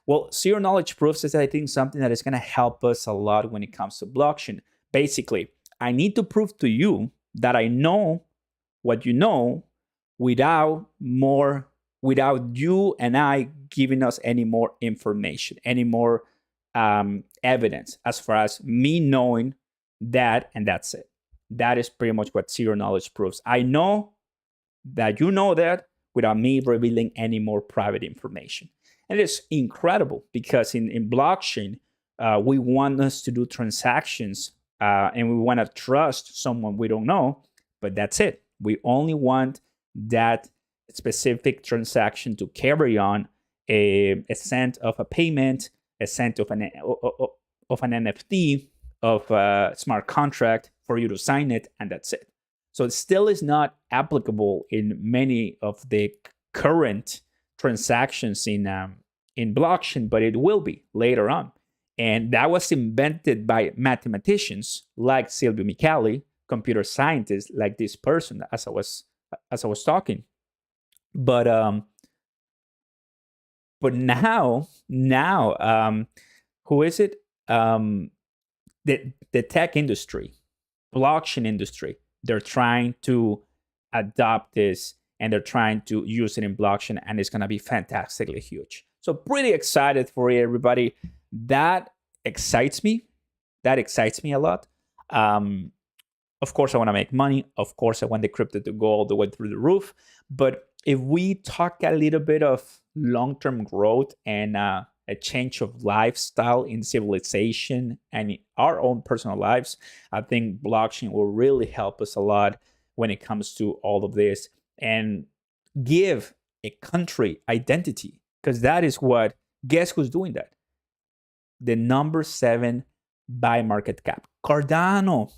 Well, zero knowledge proofs is, I think, something that is going to help us a lot when it comes to blockchain. Basically, I need to prove to you that I know what you know without you and I giving us any more information, any more evidence as far as me knowing that, and that's it. That is pretty much what zero knowledge proves. I know that you know that without me revealing any more private information. And it's incredible because in blockchain, we want us to do transactions and we want to trust someone we don't know, but that's it. We only want that specific transaction to carry on a cent of a payment, a cent of an NFT, of a smart contract for you to sign it, and that's it. So it still is not applicable in many of the current transactions in blockchain, but it will be later on. And that was invented by mathematicians like Silvio Micali, computer scientists like this person, as I was talking. But now, who is it? The tech industry, blockchain industry, they're trying to adopt this and they're trying to use it in blockchain, and it's going to be fantastically huge. So pretty excited for it, everybody. That excites me. That excites me a lot. Of course, I want to make money. Of course, I want the crypto to go all the way through the roof. But if we talk a little bit of long-term growth and a change of lifestyle in civilization and in our own personal lives, I think blockchain will really help us a lot when it comes to all of this and give a country identity. Because that is what, guess who's doing that? The number 7 by market cap. Cardano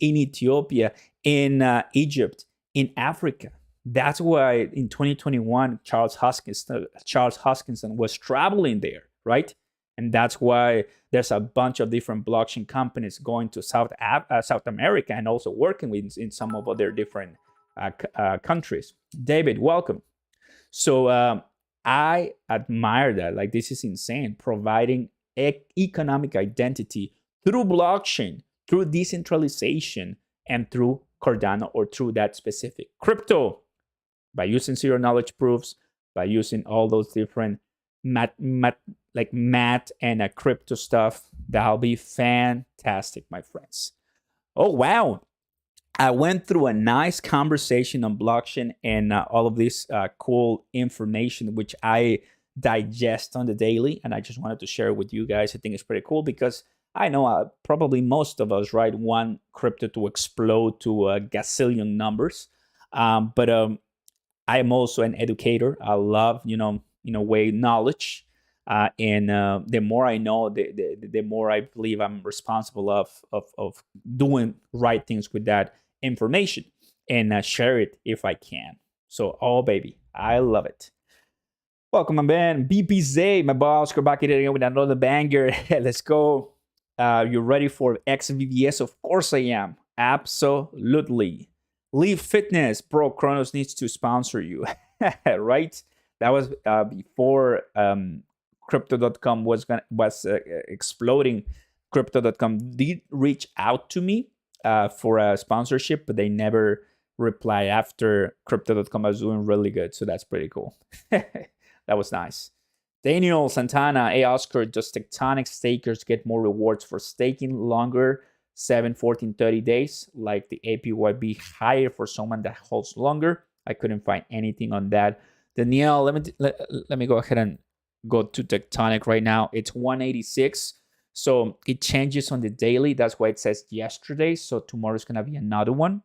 in Ethiopia, in Egypt, in Africa. That's why in 2021, Charles Hoskinson was traveling there, right? And that's why there's a bunch of different blockchain companies going to South America and also working with in some of other different countries. David, welcome. So I admire that. Like, this is insane. Providing economic identity through blockchain, through decentralization, and through Cardano or through that specific crypto, by using zero knowledge proofs, by using all those different math and crypto stuff. That'll be fantastic, my friends. Oh, wow. I went through a nice conversation on blockchain and all of this cool information, which I digest on the daily. And I just wanted to share with you guys. I think it's pretty cool because I know probably most of us, right, want crypto to explode to a gazillion numbers. But I am also an educator. I love, knowledge. And the more I know, the more I believe I'm responsible of doing right things with that information and share it if I can. So, oh, baby, I love it. Welcome, my man. BPZ, my boss. We're back here again with another banger. Let's go. You ready for XVVS? Of course I am. Absolutely. Leave Fitness, bro. Chronos needs to sponsor you, right? That was before Crypto.com was exploding. Crypto.com did reach out to me for a sponsorship, but they never reply after. Crypto.com was doing really good, so that's pretty cool. That was nice. Daniel Santana, hey Oscar, does Tectonic stakers get more rewards for staking longer, 7, 14, 30 days, like the APY higher for someone that holds longer? I couldn't find anything on that. Danielle, let me go ahead and go to Tectonic right now. It's 186. So it changes on the daily. That's why it says yesterday. So tomorrow's going to be another one.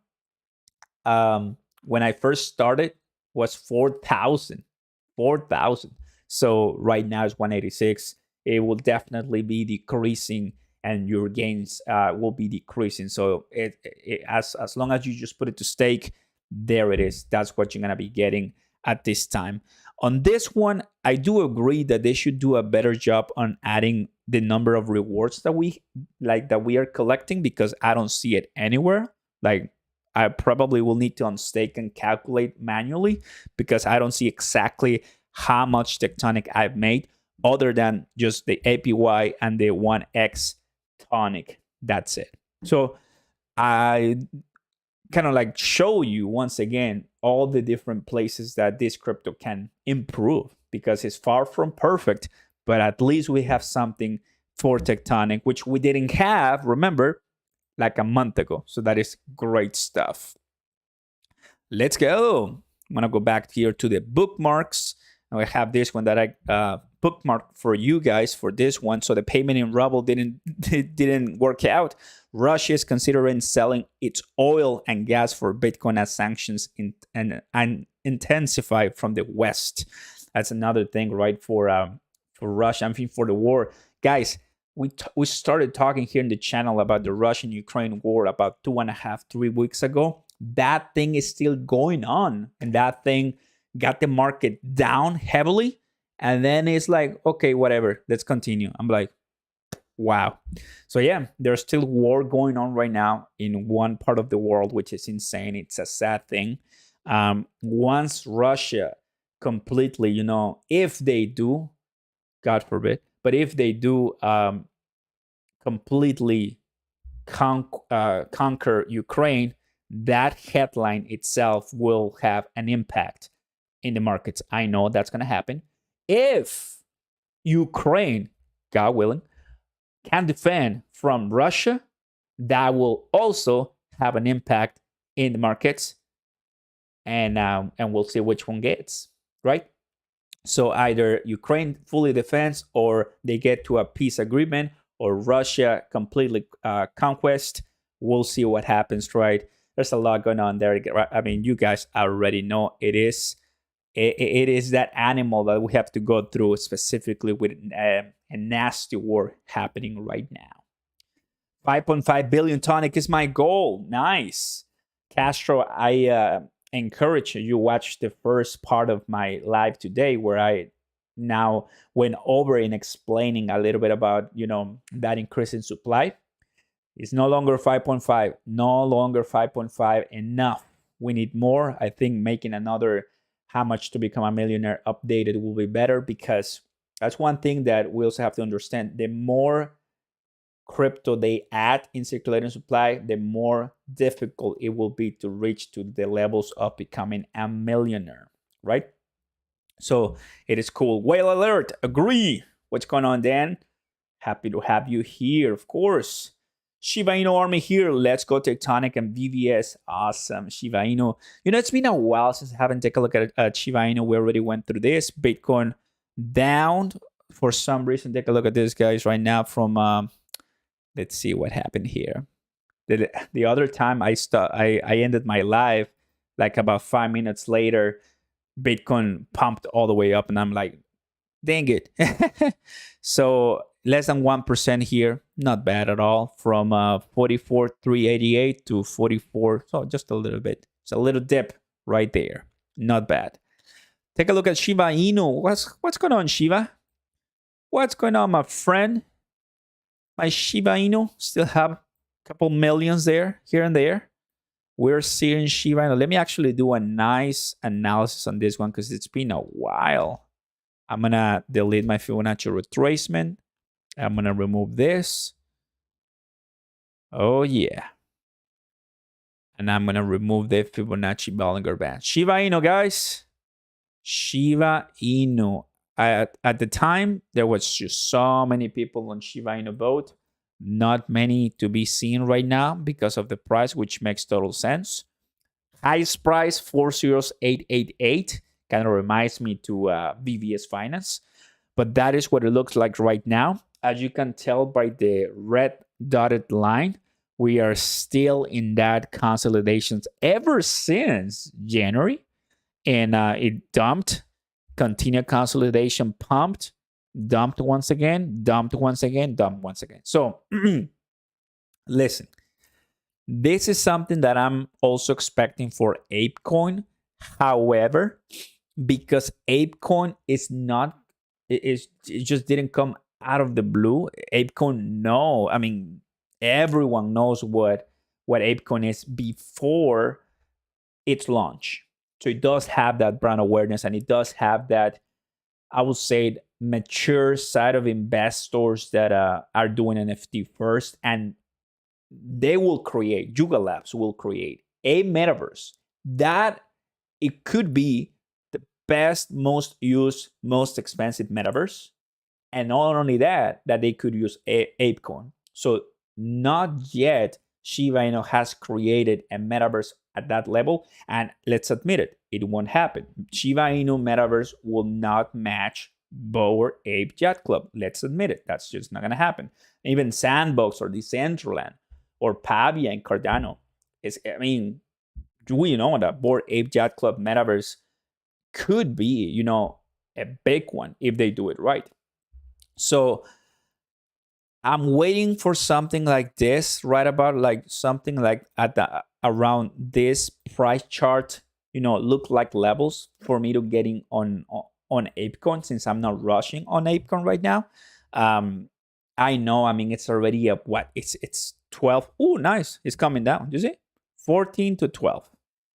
When I first started was 4,000. 4,000. So right now it's 186. It will definitely be decreasing, and your gains will be decreasing. So as long as you just put it to stake, there it is. That's what you're going to be getting at this time. On this one, I do agree that they should do a better job on adding the number of rewards that we are collecting, because I don't see it anywhere. Like, I probably will need to unstake and calculate manually, because I don't see exactly how much Tectonic I've made, other than just the APY and the 1x tonic. That's it. So I kind of like show you once again all the different places that this crypto can improve, because it's far from perfect, but at least we have something for Tectonic, which we didn't have, remember, like a month ago. So that is great stuff. Let's go. I'm gonna go back here to the bookmarks. And we have this one that I bookmarked for you guys for this one. So the payment in ruble didn't work out. Russia is considering selling its oil and gas for Bitcoin as sanctions intensify from the West. That's another thing, right? For Russia, I mean, for the war, guys. We started talking here in the channel about the Russian-Ukraine war about 2.5, 3 weeks ago. That thing is still going on, and that thing got the market down heavily. And then it's like, okay, whatever, let's continue. I'm like, wow. So yeah, there's still war going on right now in one part of the world, which is insane. It's a sad thing. Once Russia completely, if they do, God forbid, but if they do completely conquer Ukraine, that headline itself will have an impact in the markets. I know that's going to happen. If Ukraine, God willing, can defend from Russia, that will also have an impact in the markets, and we'll see which one gets, right? So either Ukraine fully defends, or they get to a peace agreement, or Russia completely conquest. We'll see what happens, right? There's a lot going on there. I mean, you guys already know it is that animal that we have to go through, specifically with a nasty war happening right now. 5.5 billion tonic is my goal. Nice. Castro, I encourage you watch the first part of my live today, where I now went over in explaining a little bit about, that increase in supply. It's no longer 5.5, no longer 5.5, enough. We need more. I think making another how much to become a millionaire updated will be better, because that's one thing that we also have to understand. The more crypto they add in circulating supply, the more difficult it will be to reach to the levels of becoming a millionaire, right? So it is cool. Whale alert, agree. What's going on, Dan? Happy to have you here, of course. Shiba Inu army here. Let's go Tectonic and VVS. Awesome. Shiba Inu. It's been a while since I haven't taken a look at Shiba Inu. We already went through this. Bitcoin down for some reason. Take a look at this, guys, right now from, let's see what happened here. The other time I ended my live, like about 5 minutes later, Bitcoin pumped all the way up, and I'm like, dang it. So less than 1% here, not bad at all, from 44,388 to 44, so just a little bit. It's a little dip right there, not bad. Take a look at Shiba Inu. What's going on, Shiba? What's going on, my friend? My Shiba Inu still have a couple millions there, here and there. We're seeing Shiba Inu. Let me actually do a nice analysis on this one because it's been a while. I'm going to delete my Fibonacci retracement. I'm going to remove this. Oh, yeah. And I'm going to remove the Fibonacci Bollinger Band. Shiba Inu, guys. Shiba Inu. At the time, there was just so many people on Shiba Inu boat. Not many to be seen right now because of the price, which makes total sense. Highest price, 40888. Kind of reminds me to VVS Finance. But that is what it looks like right now. As you can tell by the red dotted line, we are still in that consolidations ever since January. And it dumped, continued consolidation, pumped, dumped once again, dumped once again, dumped once again. So listen, this is something that I'm also expecting for ApeCoin. However, because ApeCoin is not, it just didn't come out of the blue. ApeCoin, no, I mean, everyone knows what ApeCoin is before its launch. So it does have that brand awareness, and it does have that, I would say, mature side of investors that are doing NFT first, and they will create, Yuga Labs will create a metaverse that it could be the best, most used, most expensive metaverse. And not only that they could use ApeCoin. So not yet Shiba Inu has created a metaverse at that level. And let's admit it, it won't happen. Shiba Inu metaverse will not match Bored Ape Yacht Club. Let's admit it. That's just not going to happen. Even Sandbox or Decentraland or Pavia and Cardano is, I mean, we know that Bored Ape Yacht Club metaverse could be, you know, a big one if they do it right. So I'm waiting for something like this, right about like something like at the around this price chart, you know, look like levels for me to getting on ApeCoin, since I'm not rushing on ApeCoin right now. I know, I mean, it's already up, what, it's 12. Oh, nice, it's coming down. You see, 14 to 12.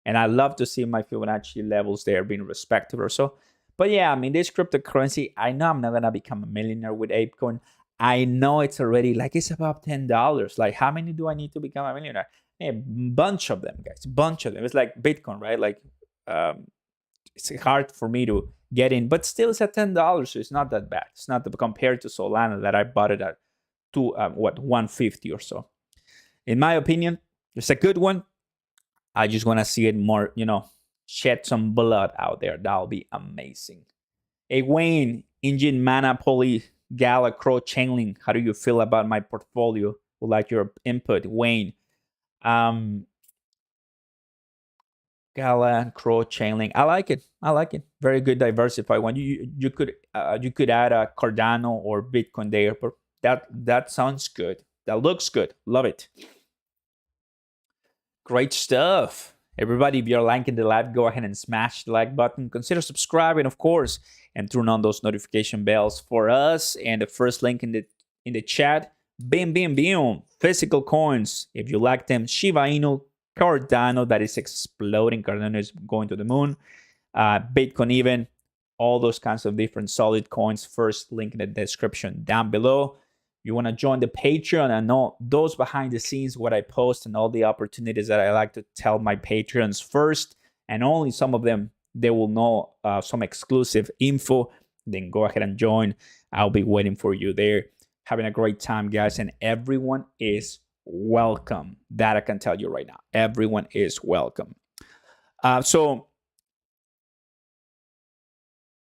And I love to see my Fibonacci levels there being respected or so. But yeah, I mean, this cryptocurrency, I know I'm not gonna become a millionaire with ApeCoin. I know it's already like, it's about $10. Like, how many do I need to become a millionaire? A bunch of them, guys, a bunch of them. It's like Bitcoin, right? Like, it's hard for me to get in, but still it's at $10, so it's not that bad. It's not compared to Solana that I bought it at what, 150 or so. In my opinion, it's a good one. I just want to see it more, you know, shed some blood out there. That'll be amazing. Hey, Wayne, Engine Mana, Poly, Gala, Crow, Chainlink. How do you feel about my portfolio? Would like your input, Wayne. Gala, Crow, Chainlink. I like it. I like it. Very good diversified one. You could add a Cardano or Bitcoin there, but that sounds good. That looks good. Love it. Great stuff. Everybody, if you're liking the live, go ahead and smash the like button. Consider subscribing, of course, and turn on those notification bells for us. And the first link in the chat, bim, bim, bim. Physical coins. If you like them, Shiba Inu, Cardano, that is exploding. Cardano is going to the moon. Bitcoin even. All those kinds of different solid coins. First link in the description down below. You want to join the Patreon and know those behind the scenes, what I post and all the opportunities that I like to tell my Patreons first, and only some of them, they will know some exclusive info. Then go ahead and join. I'll be waiting for you there. Having a great time, guys, and everyone is welcome. That I can tell you right now. Everyone is welcome. So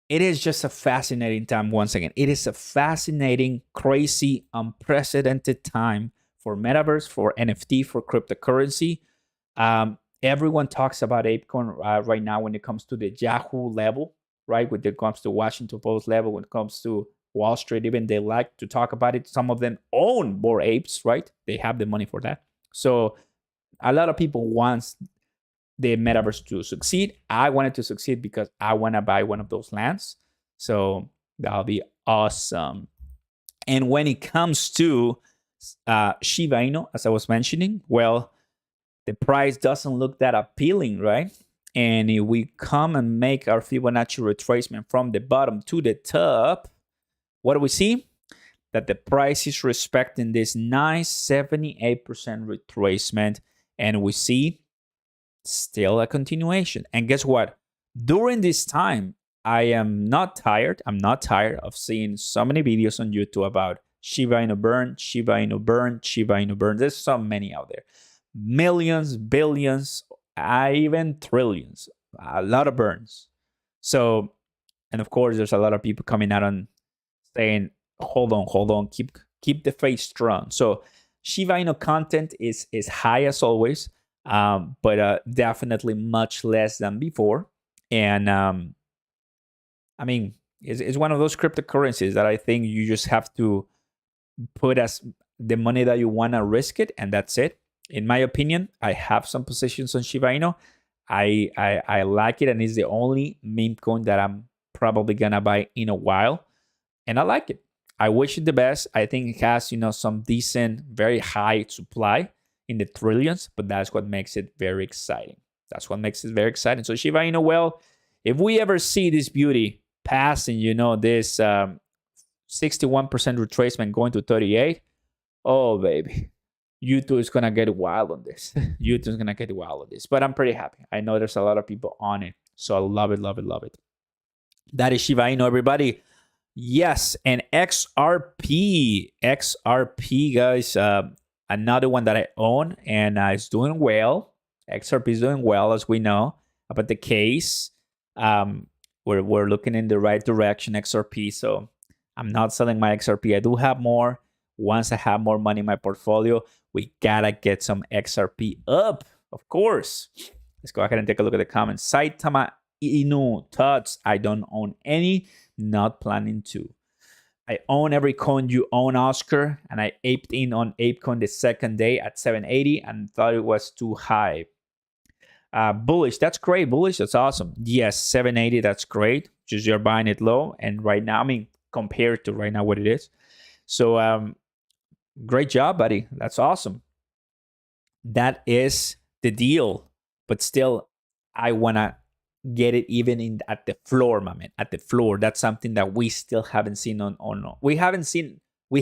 it is just a fascinating time once again. It is a fascinating, crazy, unprecedented time for Metaverse, for NFT, for cryptocurrency. Everyone talks about ApeCoin right now when it comes to the Yahoo level, right? When it comes to Washington Post level, when it comes to Wall Street, even they like to talk about it. Some of them own Bored Apes, right? They have the money for that. So a lot of people want the Metaverse to succeed. I want it to succeed because I want to buy one of those lands. So that'll be awesome. And when it comes to Shiba Inu, as I was mentioning, well, the price doesn't look that appealing, right? And if we come and make our Fibonacci retracement from the bottom to the top, what do we see? That the price is respecting this nice 78% retracement, and we see still a continuation. And guess what? During this time, I am not tired. I'm not tired of seeing so many videos on YouTube about Shiba Inu burn, Shiba Inu burn, Shiba Inu burn. There's so many out there. Millions, billions, even trillions. A lot of burns. So, and of course, there's a lot of people coming out and saying, hold on, keep the faith strong. So Shiba Inu content is high as always, but definitely much less than before. And I mean, it's one of those cryptocurrencies that I think you just have to put as the money that you want to risk it, and that's it. In my opinion, I have some positions on Shiba Inu. I like it, and it's the only meme coin that I'm probably gonna buy in a while, and I like it. I wish it the best. I think it has, some decent, very high supply in the trillions, but that's what makes it very exciting. That's what makes it very exciting. So Shiba Inu, well, if we ever see this beauty passing, this 61% retracement going to 38, oh baby, YouTube is gonna get wild on this. YouTube is gonna get wild on this, but I'm pretty happy. I know there's a lot of people on it, so I love it, love it, love it. That is Shiba Inu, everybody. Yes, and XRP, guys, another one that I own, and it's doing well. XRP is doing well, as we know about the case. We're looking in the right direction, XRP. So I'm not selling my XRP. I do have more. Once I have more money in my portfolio, we gotta get some XRP up, of course. Let's go ahead and take a look at the comments. Saitama Inu Tots. I don't own any. Not planning to. I own every coin you own, Oscar, and I aped in on ApeCoin the second day at 780 and thought it was too high. Bullish, that's great. Bullish, that's awesome. Yes, 780, that's great. Just you're buying it low, and right now, I mean, compared to right now what it is. So, great job, buddy. That's awesome. That is the deal. But still, I wanna get it even at the floor, my man. At the floor. That's something that we still haven't seen on we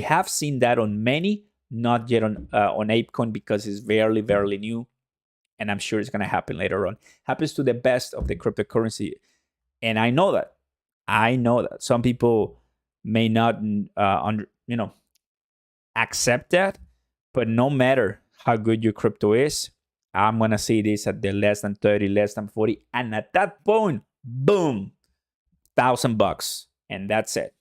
have seen that on many, not yet on ApeCoin, because it's very, very new. And I'm sure it's gonna happen later on. Happens to the best of the cryptocurrency. And I know that. Some people may not accept that, but no matter how good your crypto is, I'm gonna see this at the less than 30, less than 40, and at that point, boom, $1,000, and that's it.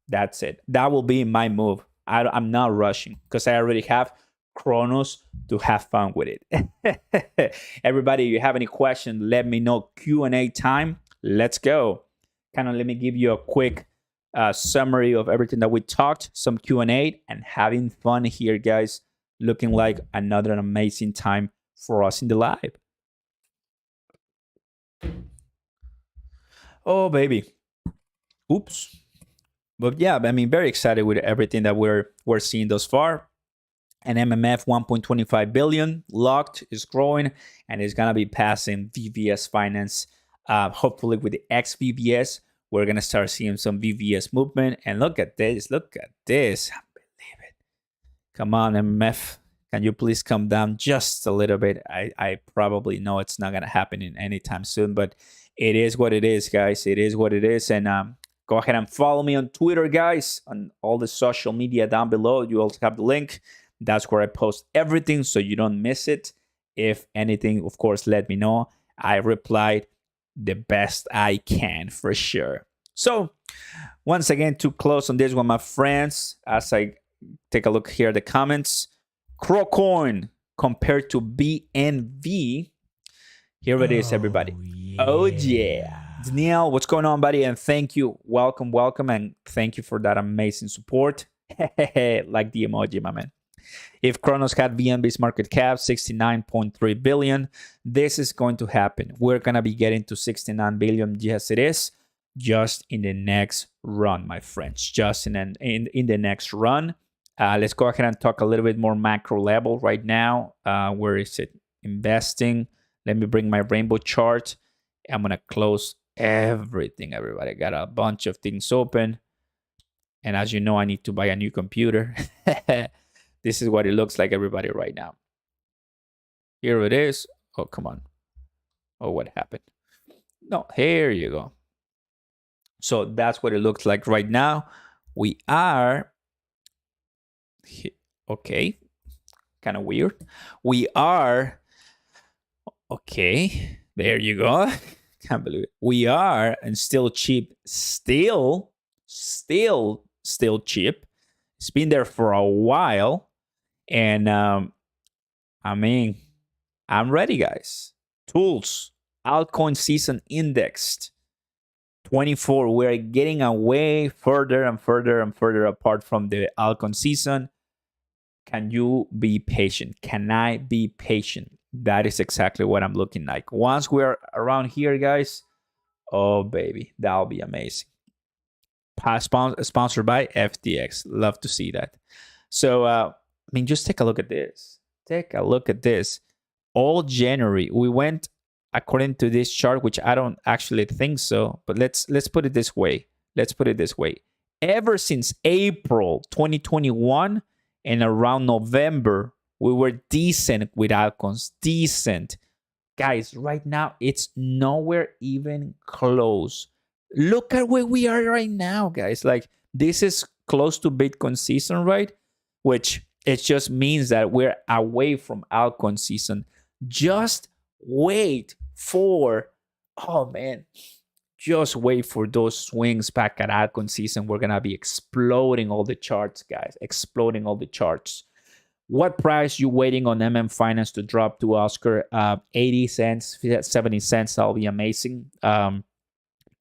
That's it. That will be my move. I'm not rushing because I already have Chronos to have fun with it. Everybody, if you have any questions, let me know. Q&A time. Let's go. Kind of let me give you a quick summary of everything that we talked, some Q&A, and having fun here, guys. Looking like another amazing time for us in the live. Oh, baby. Oops. But yeah, I mean, very excited with everything that we're seeing thus far. And MMF 1.25 billion locked, is growing, and it's gonna be passing VVS Finance. Hopefully with the XVVS, we're gonna start seeing some VVS movement. And look at this. Look at this. I believe it. Come on, MMF. Can you please come down just a little bit? I probably know it's not going to happen in anytime soon, but it is what it is, guys. It is what it is. And go ahead and follow me on Twitter, guys, on all the social media down below. You also have the link. That's where I post everything so you don't miss it. If anything, of course, let me know. I replied the best I can for sure. So once again, to close on this one, my friends, as I take a look here at the comments, CRONOS compared to BNV. Here it is, everybody. Oh yeah. Daniel, what's going on, buddy? And thank you. Welcome. And thank you for that amazing support. Like the emoji, my man. If Chronos had BNB's market cap, 69.3 billion, this is going to happen. We're going to be getting to 69 billion. Yes, it is. Just in the next run, my friends. Just in the next run. Let's go ahead and talk a little bit more macro level right now. Where is it? Investing. Let me bring my rainbow chart. I'm going to close everything, everybody. I got a bunch of things open. And as you know, I need to buy a new computer. This is what it looks like, everybody, right now. Here it is. Oh, come on. Oh, what happened? No, here you go. So that's what it looks like right now. We are... Okay. Kind of weird. We are... Okay. There you go. Can't believe it. We are, and still cheap. Still cheap. It's been there for a while. And I mean, I'm ready, guys. Tools, altcoin season indexed 24. We're getting away further and further and further apart from the altcoin season. Can you be patient? Can I be patient? That is exactly what I'm looking like. Once we're around here, guys, oh baby, that'll be amazing. Sponsored by FTX. Love to see that. So I mean, just take a look at this. Take a look at this. All January, we went according to this chart, which I don't actually think so, but let's put it this way. Let's put it this way. Ever since April 2021 and around November, we were decent with altcoins. Decent. Guys, right now, it's nowhere even close. Look at where we are right now, guys. Like, this is close to Bitcoin season, right? Which it just means that we're away from altcoin season. Just wait for, oh man, just wait for those swings back at altcoin season. We're going to be exploding all the charts, guys. Exploding all the charts. What price you waiting on MM Finance to drop to, Oscar? 80 cents, 70 cents. That'll be amazing.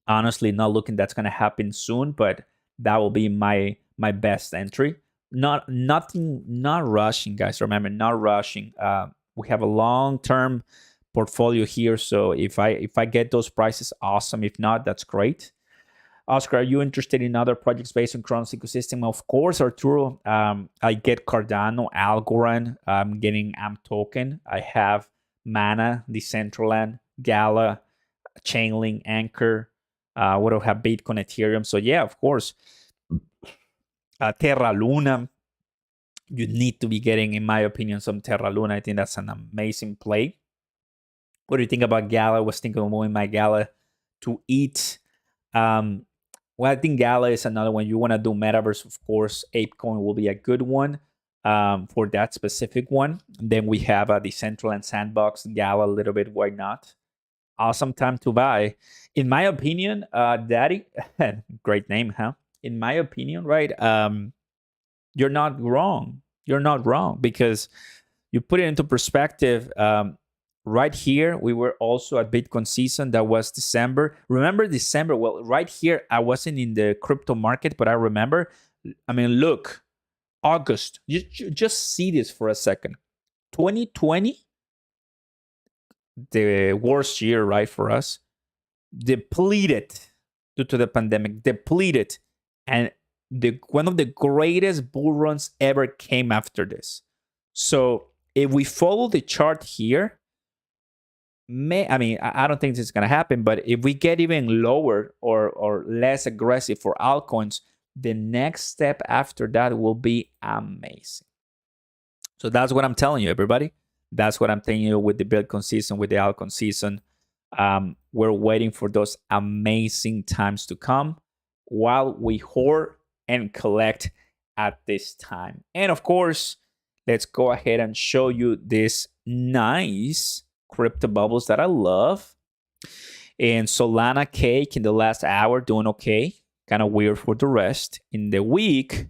Honestly, not looking that's going to happen soon, but that will be my best entry. Not rushing, guys. Remember, not rushing. We have a long-term portfolio here, so if I get those prices, awesome. If not, that's great. Oscar, are you interested in other projects based on Chronos ecosystem? Of course, Arturo. I get Cardano, Algorand. I'm getting AMP token. I have Mana, Decentraland, Gala, Chainlink, Anchor. What do I have? Bitcoin, Ethereum. So yeah, of course. Terra Luna. You need to be getting, in my opinion, some Terra Luna. I think that's an amazing play. What do you think about Gala? I was thinking of moving my Gala to ETH. Well, I think Gala is another one. You want to do Metaverse, of course. ApeCoin will be a good one for that specific one. And then we have a Decentraland Sandbox, Gala a little bit. Why not? Awesome time to buy. In my opinion, Daddy, great name, huh? In my opinion, right? You're not wrong. You're not wrong, because you put it into perspective. Right here, we were also at Bitcoin season. That was December. Remember December? Well, right here, I wasn't in the crypto market, but I remember. I mean, look, August. You just see this for a second. 2020, the worst year, right, for us. Depleted due to the pandemic. Depleted. And one of the greatest bull runs ever came after this. So if we follow the chart here, I don't think this is going to happen, but if we get even lower or less aggressive for altcoins, the next step after that will be amazing. So that's what I'm telling you, everybody. That's what I'm telling you with the Bitcoin season, with the altcoin season. We're waiting for those amazing times to come while we hoard and collect at this time. And of course, let's go ahead and show you this nice crypto bubbles that I love. And Solana cake in the last hour doing okay. Kind of weird for the rest. In the week,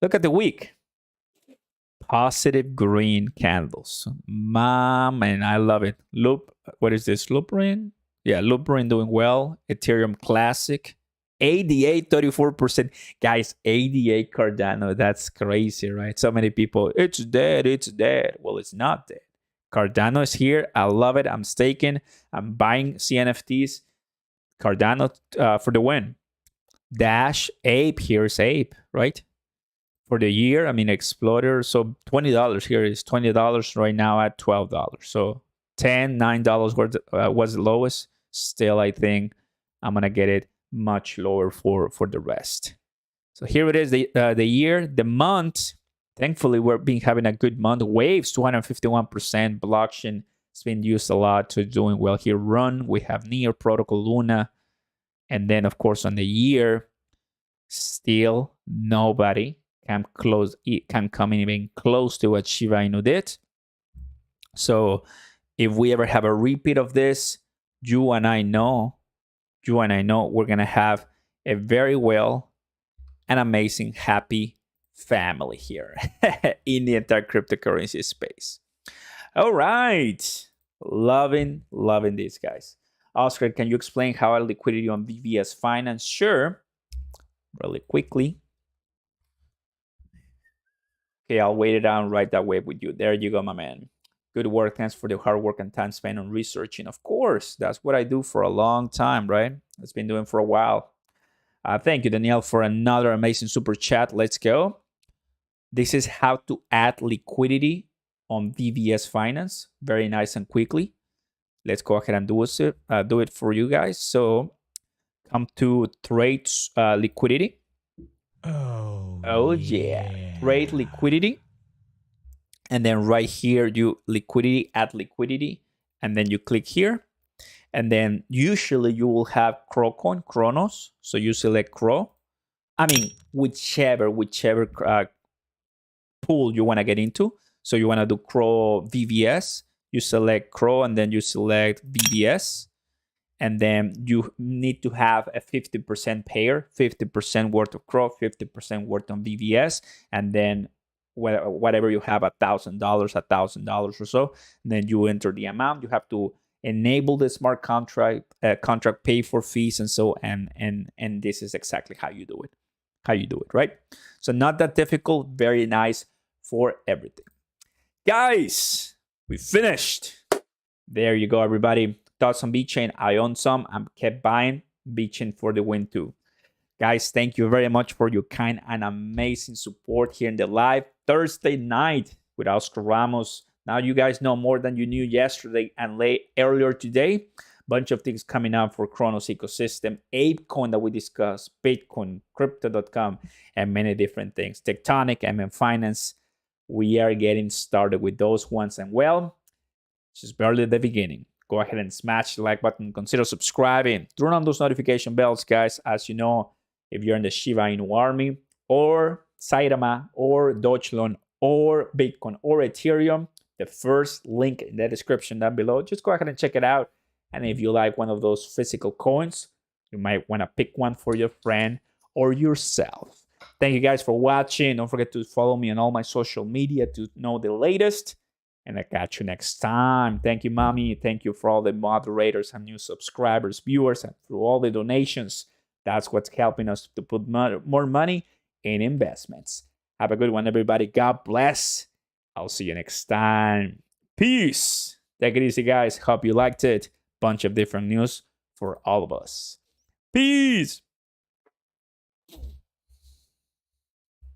look at the week. Positive green candles. Man, I love it. What is this? Loopring? Yeah, Loopring doing well. Ethereum Classic. ADA 34%. Guys, ADA Cardano. That's crazy, right? So many people, it's dead, it's dead. Well, it's not dead. Cardano is here. I love it. I'm staking. I'm buying CNFTs. Cardano for the win. Dash, Ape. Here's Ape, right? for the year. I mean, Explorer. So $20 here is $20 right now at $12. So $9 was the lowest. Still, I think I'm gonna get it much lower for the rest. So here it is, the year, the month. Thankfully, we're having a good month. Waves 251%. Blockchain has been used a lot, to doing well here. Run, we have Near Protocol, Luna, and then of course on the year, still nobody can come even close to what Shiba Inu did. So if we ever have a repeat of this, you and I know we're gonna have a very well and amazing, happy family here in the entire cryptocurrency space. All right, loving these guys. Oscar, can you explain how our liquidity on VVS Finance? Sure, really quickly. Okay, I'll wait it down right that way with you. There you go, my man. Good work. Thanks for the hard work and time spent on researching. Of course, that's what I do for a long time, right? It's been doing for a while. Thank you, Danielle, for another amazing super chat. Let's go. This is how to add liquidity on VVS Finance. Very nice and quickly. Let's go ahead and do it for you guys. So come to trade liquidity. Oh yeah. Trade liquidity. And then right here, you liquidity, add liquidity. And then you click here. And then usually you will have Chronos. So you select Cro. I mean, whichever pool you want to get into. So you want to do Cro VVS. You select Cro and then you select VVS. And then you need to have a 50% pair, 50% worth of Cro, 50% worth on VVS. And then whatever you have, $1,000 or so. And then you enter the amount. You have to enable the smart contract, pay for fees, and so and this is exactly how you do it. Right? So not that difficult. Very nice for everything, guys. We finished. There you go, everybody. Thoughts on VeChain? I own some. I kept buying VeChain for the win too. Guys, thank you very much for your kind and amazing support here in the live Thursday night with Oscar Ramos. Now you guys know more than you knew yesterday and earlier today. Bunch of things coming up for Chronos ecosystem, ApeCoin that we discussed, Bitcoin, Crypto.com, and many different things. Tectonic, MM Finance. We are getting started with those ones, and well, it's just barely the beginning. Go ahead and smash the like button. Consider subscribing. Turn on those notification bells, guys. As you know, if you're in the Shiba Inu army, or Saitama, or Dogecoin, or Bitcoin, or Ethereum, the first link in the description down below. Just go ahead and check it out. And if you like one of those physical coins, you might want to pick one for your friend or yourself. Thank you guys for watching. Don't forget to follow me on all my social media to know the latest. And I'll catch you next time. Thank you, Mommy. Thank you for all the moderators and new subscribers, viewers, and through all the donations. That's what's helping us to put more money in investments. Have a good one, everybody. God bless. I'll see you next time. Peace. Take it easy, guys. Hope you liked it. Bunch of different news for all of us. Peace.